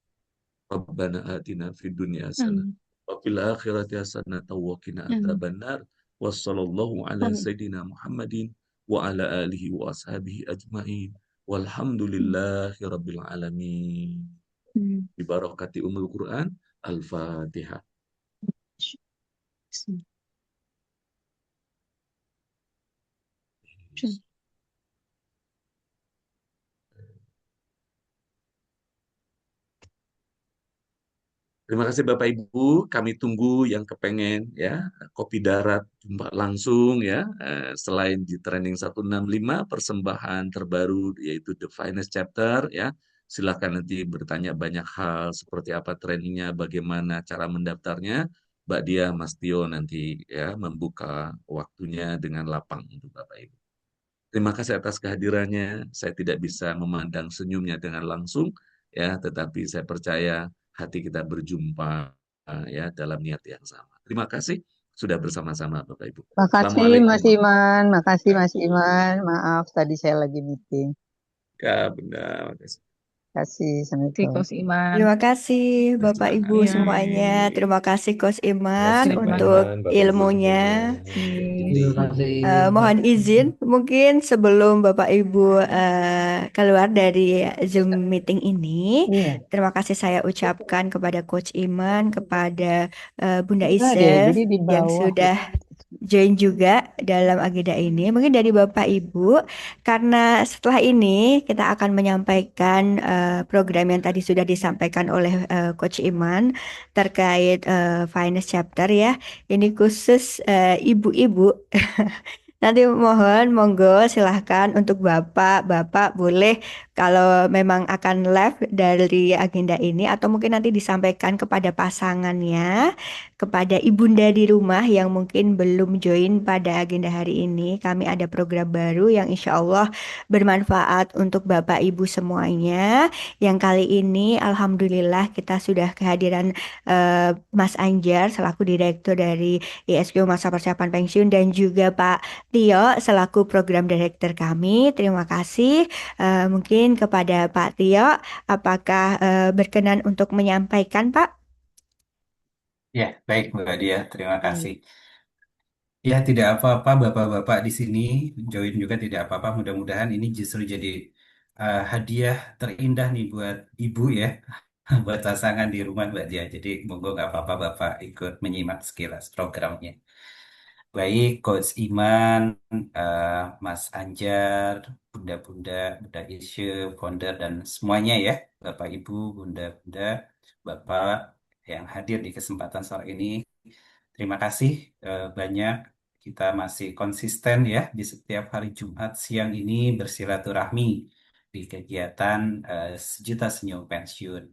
Rabbana atina fid dunya hasanah wa fil akhirati hasanah wa qina adzabannar. Wassallallahu ala sayyidina Muhammadin wa ala alihi wa ashabihi ajmain. Walhamdulillahi rabbil alamin. Bibarakati Ummul Quran. Al-Fatihah. Terima kasih Bapak Ibu, kami tunggu yang kepengen ya kopi darat jumpa langsung ya selain di training 165 persembahan terbaru yaitu The Finest Chapter ya. Silakan nanti bertanya banyak hal seperti apa trainingnya, bagaimana cara mendaftarnya. Mbak Dia, Mas Tio nanti ya membuka waktunya dengan lapang untuk Bapak Ibu. Terima kasih atas kehadirannya. Saya tidak bisa memandang senyumnya dengan langsung ya, tetapi saya percaya hati kita berjumpa ya dalam niat yang sama. Terima kasih sudah bersama-sama Bapak Ibu. Makasih Mas Iman, makasih Mas Iman. Maaf tadi saya lagi meeting. Ya benar. Kasih, Coach Iman. Terima kasih Bapak Ibu semuanya. Terima kasih Coach Iman untuk ilmunya. Terima kasih. Mohon izin mungkin sebelum Bapak Ibu keluar dari Zoom meeting ini, terima kasih saya ucapkan kepada Coach Iman, kepada Bunda Isel yang sudah join juga dalam agenda ini. Mungkin dari Bapak Ibu, karena setelah ini kita akan menyampaikan program yang tadi sudah disampaikan oleh Coach Iman terkait Finance Chapter ya. Ini khusus ibu-ibu Nanti mohon, monggo silahkan untuk Bapak boleh kalau memang akan live dari agenda ini atau mungkin nanti disampaikan kepada pasangannya, kepada ibunda di rumah yang mungkin belum join pada agenda hari ini. Kami ada program baru yang insya Allah bermanfaat untuk Bapak Ibu semuanya. Yang kali ini Alhamdulillah kita sudah kehadiran Mas Anjar selaku Direktur dari ISQ Masa Persiapan Pensiun dan juga Pak Tio selaku program director kami. Terima kasih. Mungkin kepada Pak Tio, apakah berkenan untuk menyampaikan, Pak? Ya, baik Mbak Dia, terima Baik. kasih. Ya, tidak apa-apa Bapak-bapak di sini, join juga tidak apa-apa. Mudah-mudahan ini justru jadi hadiah terindah nih buat Ibu ya, buat pasangan di rumah Mbak Dia. Jadi monggo nggak apa-apa Bapak ikut menyimak sekilas programnya. Baik, Coach Iman, eh, Mas Anjar, Bunda-Bunda, Bunda Isye, founder dan semuanya ya, Bapak Ibu, Bunda-Bunda, Bapak yang hadir di kesempatan sore ini. Terima kasih banyak. Kita masih konsisten ya di setiap hari Jumat siang ini bersilaturahmi di kegiatan Sejuta Senyum Pensiun.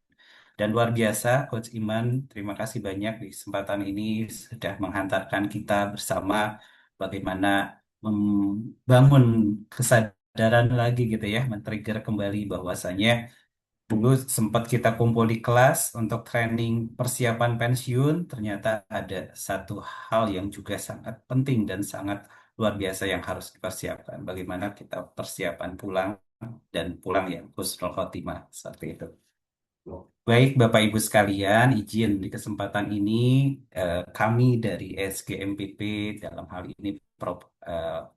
Dan luar biasa, Coach Iman, terima kasih banyak di kesempatan ini sudah menghantarkan kita bersama bagaimana membangun kesadaran lagi gitu ya, men-trigger kembali bahwasanya dulu sempat kita kumpul di kelas untuk training persiapan pensiun, ternyata ada satu hal yang juga sangat penting dan sangat luar biasa yang harus dipersiapkan. Bagaimana kita persiapan pulang dan pulang yang husnul khotimah seperti itu. Baik, Bapak Ibu sekalian, izin di kesempatan ini kami dari SGMPP dalam hal ini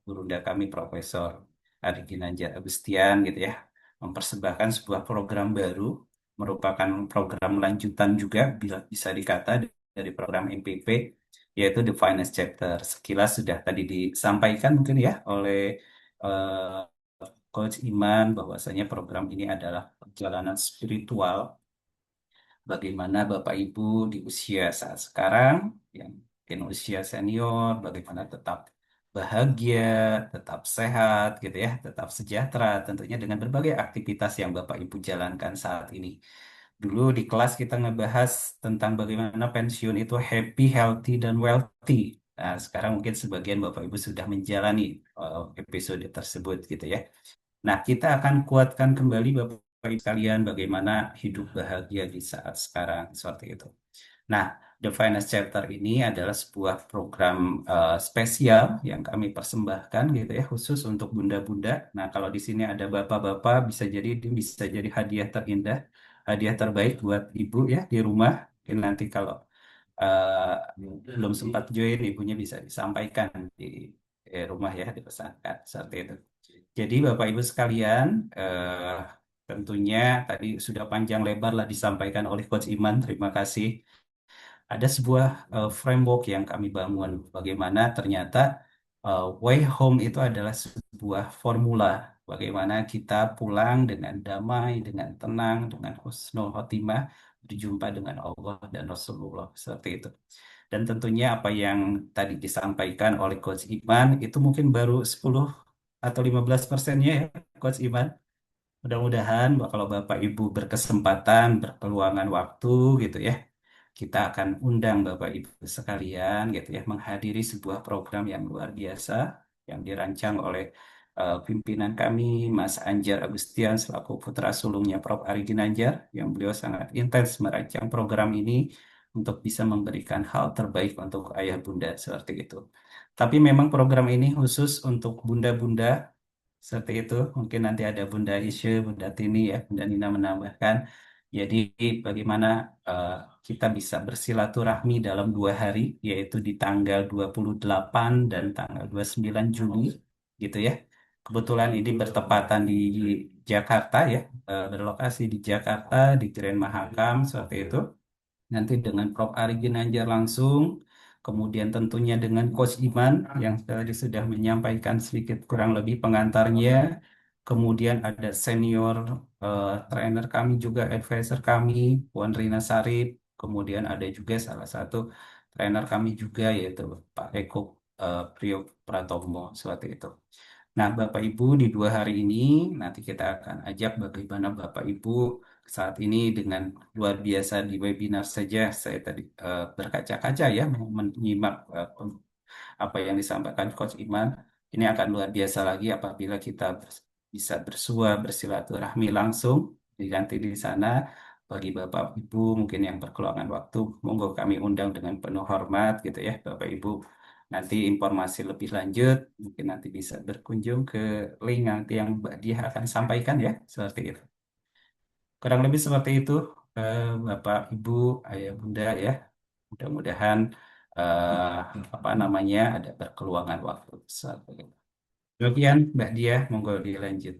Gurunda kami Profesor Ari Ginanjar Agustian gitu ya, mempersembahkan sebuah program baru, merupakan program lanjutan juga bila bisa dikata dari program MPP, yaitu The Finance Chapter. Sekilas sudah tadi disampaikan mungkin ya oleh eh, Coach Iman bahwasanya program ini adalah perjalanan spiritual bagaimana Bapak Ibu di usia saat sekarang, yang mungkin usia senior, bagaimana tetap bahagia, tetap sehat, gitu ya, tetap sejahtera, tentunya dengan berbagai aktivitas yang Bapak Ibu jalankan saat ini. Dulu di kelas kita ngebahas tentang bagaimana pensiun itu happy, healthy, dan wealthy. Nah, sekarang mungkin sebagian Bapak Ibu sudah menjalani episode tersebut gitu ya. Nah, kita akan kuatkan kembali Bapak Ibu sekalian bagaimana hidup bahagia di saat sekarang seperti itu. Nah, The Finance Chapter ini adalah sebuah program spesial yang kami persembahkan gitu ya, khusus untuk bunda-bunda. Nah, kalau di sini ada bapak-bapak, bisa jadi hadiah terindah, hadiah terbaik buat ibu ya di rumah. Mungkin nanti kalau eh, belum sempat join, ibunya bisa disampaikan di rumah ya, dipesankan seperti itu. Jadi Bapak Ibu sekalian, tentunya tadi sudah panjang lebar lah disampaikan oleh Coach Iman. Terima kasih. Ada sebuah framework yang kami bangun. Bagaimana ternyata way home itu adalah sebuah formula. Bagaimana kita pulang dengan damai, dengan tenang, dengan husnul khotimah, berjumpa dengan Allah dan Rasulullah. Seperti itu. Dan tentunya apa yang tadi disampaikan oleh Coach Iman itu mungkin baru 10 atau 15%-nya ya, Coach Iman. Mudah-mudahan kalau Bapak Ibu berkesempatan, berpeluangan waktu gitu ya, kita akan undang Bapak Ibu sekalian gitu ya, menghadiri sebuah program yang luar biasa yang dirancang oleh pimpinan kami, Mas Anjar Agustian selaku putra sulungnya Prof. Ari Ginanjar, yang beliau sangat intens merancang program ini untuk bisa memberikan hal terbaik untuk ayah bunda seperti itu. Tapi memang program ini khusus untuk bunda-bunda seperti itu. Mungkin nanti ada Bunda Isye, Bunda Tini ya, Bunda Nina menambahkan. Jadi bagaimana eh, kita bisa bersilaturahmi dalam 2 hari, yaitu di tanggal 28 dan tanggal 29 Juli, gitu ya. Kebetulan ini bertepatan di Jakarta ya, berlokasi di Jakarta, di Grand Mahakam, seperti itu. Nanti dengan Prof. Ari Ginanjar langsung, kemudian tentunya dengan Coach Iman yang tadi sudah menyampaikan sedikit kurang lebih pengantarnya, kemudian ada senior trainer kami juga, advisor kami, Puan Rina Sarip, kemudian ada juga salah satu trainer kami juga yaitu Pak Eko Priyo Pratomo seperti itu. Nah, Bapak Ibu di 2 hari ini nanti kita akan ajak bagaimana Bapak Ibu saat ini dengan luar biasa di webinar saja saya tadi berkaca-kaca ya menyimak apa yang disampaikan Coach Iman. Ini akan luar biasa lagi apabila kita bisa bersua bersilaturahmi langsung nanti di sana. Bagi Bapak Ibu mungkin yang berkeluangan waktu, monggo kami undang dengan penuh hormat gitu ya Bapak Ibu. Nanti informasi lebih lanjut mungkin nanti bisa berkunjung ke link nanti yang Mbak Diah akan sampaikan ya seperti itu. Kurang lebih seperti itu Bapak Ibu Ayah Bunda ya. Mudah-mudahan eh, apa namanya ada berkeluangan waktu seperti itu. Demikian Mbak Diah, monggo dilanjut.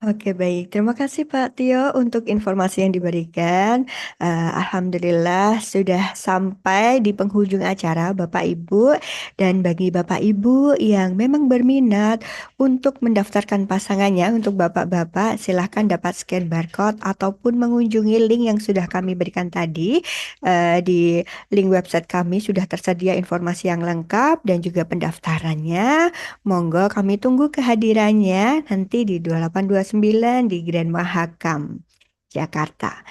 Oke, baik. Terima kasih Pak Tio untuk informasi yang diberikan. Alhamdulillah sudah sampai di penghujung acara Bapak Ibu. Dan bagi Bapak Ibu yang memang berminat untuk mendaftarkan pasangannya untuk Bapak-Bapak, silahkan dapat scan barcode ataupun mengunjungi link yang sudah kami berikan tadi. Di link website kami sudah tersedia informasi yang lengkap dan juga pendaftarannya. Monggo kami tunggu kehadirannya nanti di 2829 di Grand Mahakam, Jakarta.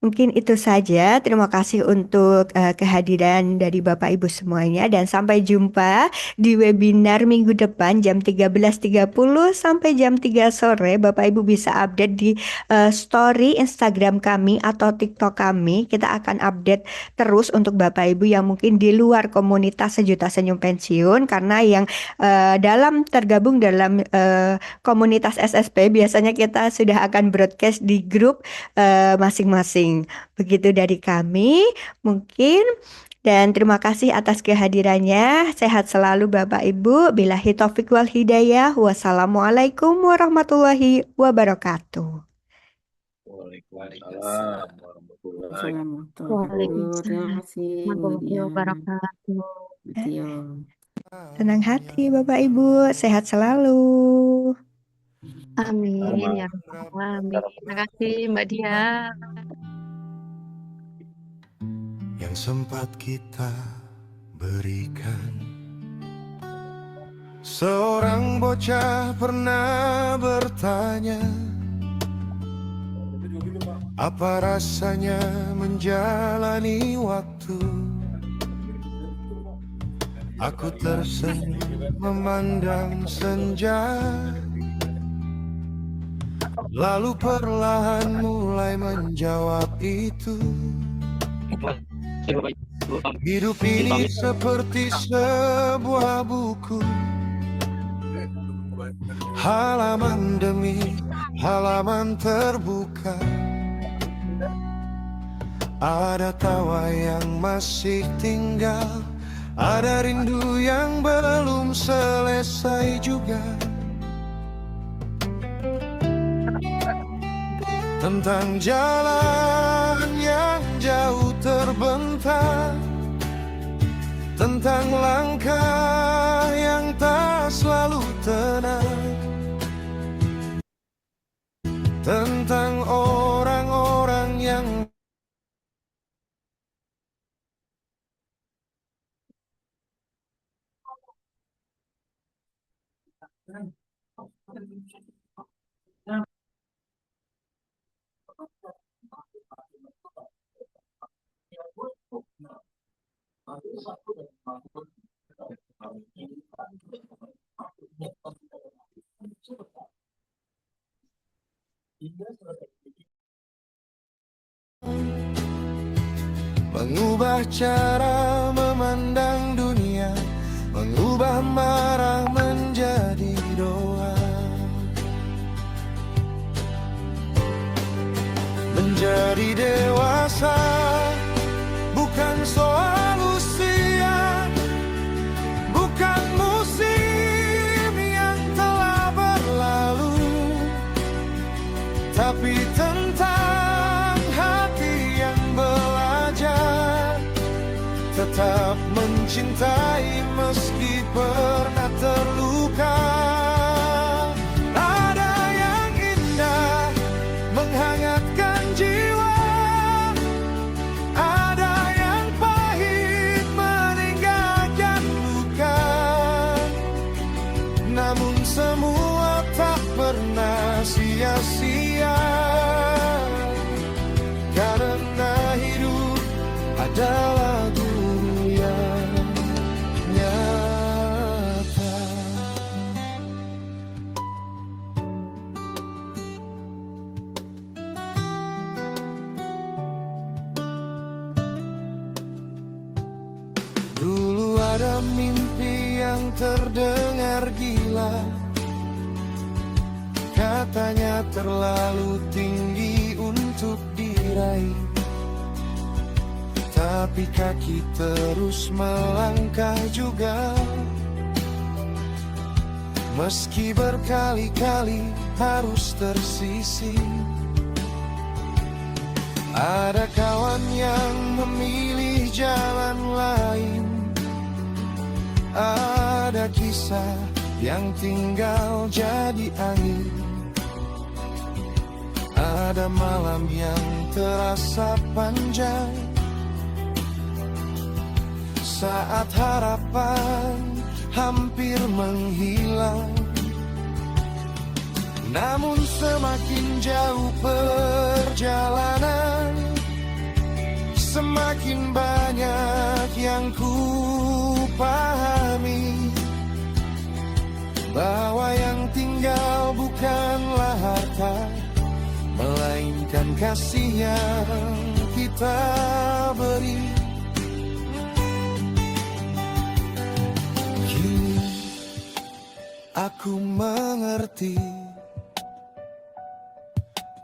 Mungkin itu saja. Terima kasih untuk kehadiran dari Bapak Ibu semuanya dan sampai jumpa di webinar minggu depan jam 13.30 sampai jam 3 sore. Bapak Ibu bisa update di story Instagram kami atau TikTok kami. Kita akan update terus untuk Bapak Ibu yang mungkin di luar komunitas Sejuta Senyum Pensiun karena yang tergabung dalam komunitas SSP biasanya kita sudah akan broadcast di grup masing-masing. Begitu dari kami mungkin dan terima kasih atas kehadirannya. Sehat selalu Bapak Ibu. Billahi taufiq wal hidayah. Wassalamualaikum warahmatullahi wabarakatuh. Waalaikumsalam warahmatullahi Assalamualaikum. Terima kasih Bu warahmatullahi Dian, wabarakatuh. Bu Tio. Tenang hati Bapak Ibu. Sehat selalu. Amin ya rabbal alamin. Terima kasih Mbak Dia. Yang sempat kita berikan. Seorang bocah pernah bertanya, apa rasanya menjalani waktu? Aku tersenyum memandang senja, lalu perlahan mulai menjawab itu. Hidup ini seperti sebuah buku, halaman demi halaman terbuka. Ada tawa yang masih tinggal, ada rindu yang belum selesai juga. Tentang jalan yang jauh terbentang, tentang langkah yang tak selalu tenang, tentang orang-orang yang mengubah cara memandang dunia, mengubah marah menjadi doa, menjadi dewasa bukan soal usia, bukan musim yang telah berlalu, tapi tentang hati yang belajar tetap mencintai meski pernah terluka. Ada yang indah menghangatkan jiwa, ada yang pahit meninggalkan luka. sia-sia, karena hidup adalah guru yang nyata. Dulu ada mimpi yang terdengar gila, katanya terlalu tinggi untuk diraih, tapi kaki terus melangkah juga. Meski berkali-kali harus tersisih, ada kawan yang memilih jalan lain, ada kisah yang tinggal jadi angin, ada malam yang terasa panjang saat harapan hampir menghilang. Namun semakin jauh perjalanan, semakin banyak yang ku pahami, bahwa yang tinggal bukanlah harta, melainkan kasih yang kita beri. Kini aku mengerti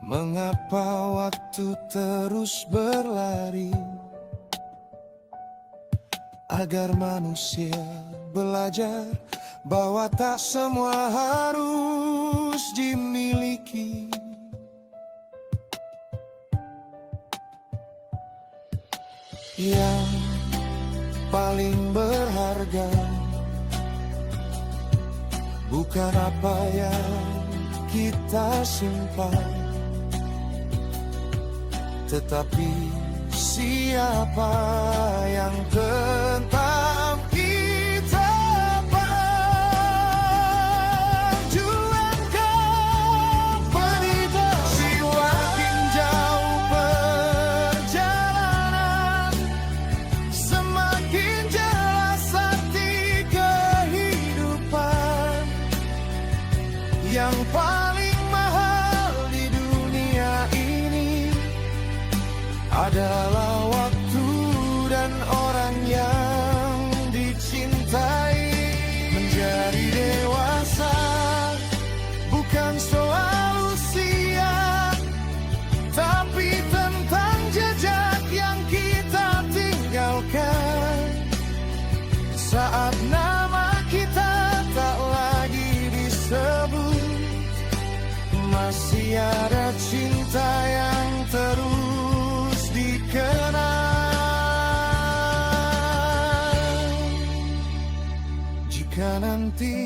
mengapa waktu terus berlari, agar manusia belajar bahwa tak semua harus dimiliki. Yang paling berharga bukan apa yang kita simpan, tetapi siapa yang tetap kita perjuangkan. Semakin jauh perjalanan, semakin jelas arti kehidupan. Yang paling mahal di dunia ini adalah waktu dan orang yang dicintai. Menjadi dewasa bukan soal usia, tapi tentang jejak yang kita tinggalkan. Saat nama kita tak lagi disebut, masih ada cinta yang terus dikenang. Jika nanti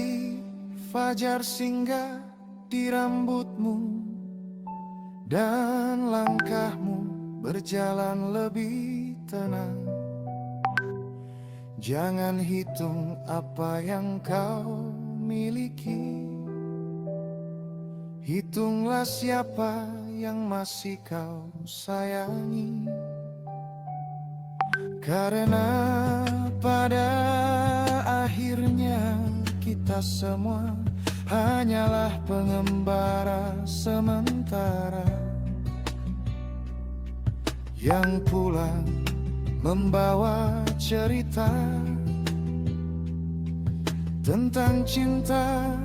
fajar singgah di rambutmu dan langkahmu berjalan lebih tenang, jangan hitung apa yang kau miliki, hitunglah siapa yang masih kau sayangi. Karena pada akhirnya kita semua hanyalah pengembara sementara yang pulang membawa cerita tentang cinta,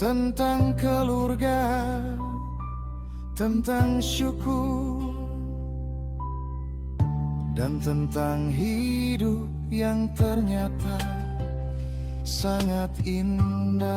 tentang keluarga, tentang syukur, dan tentang hidup yang ternyata sangat indah.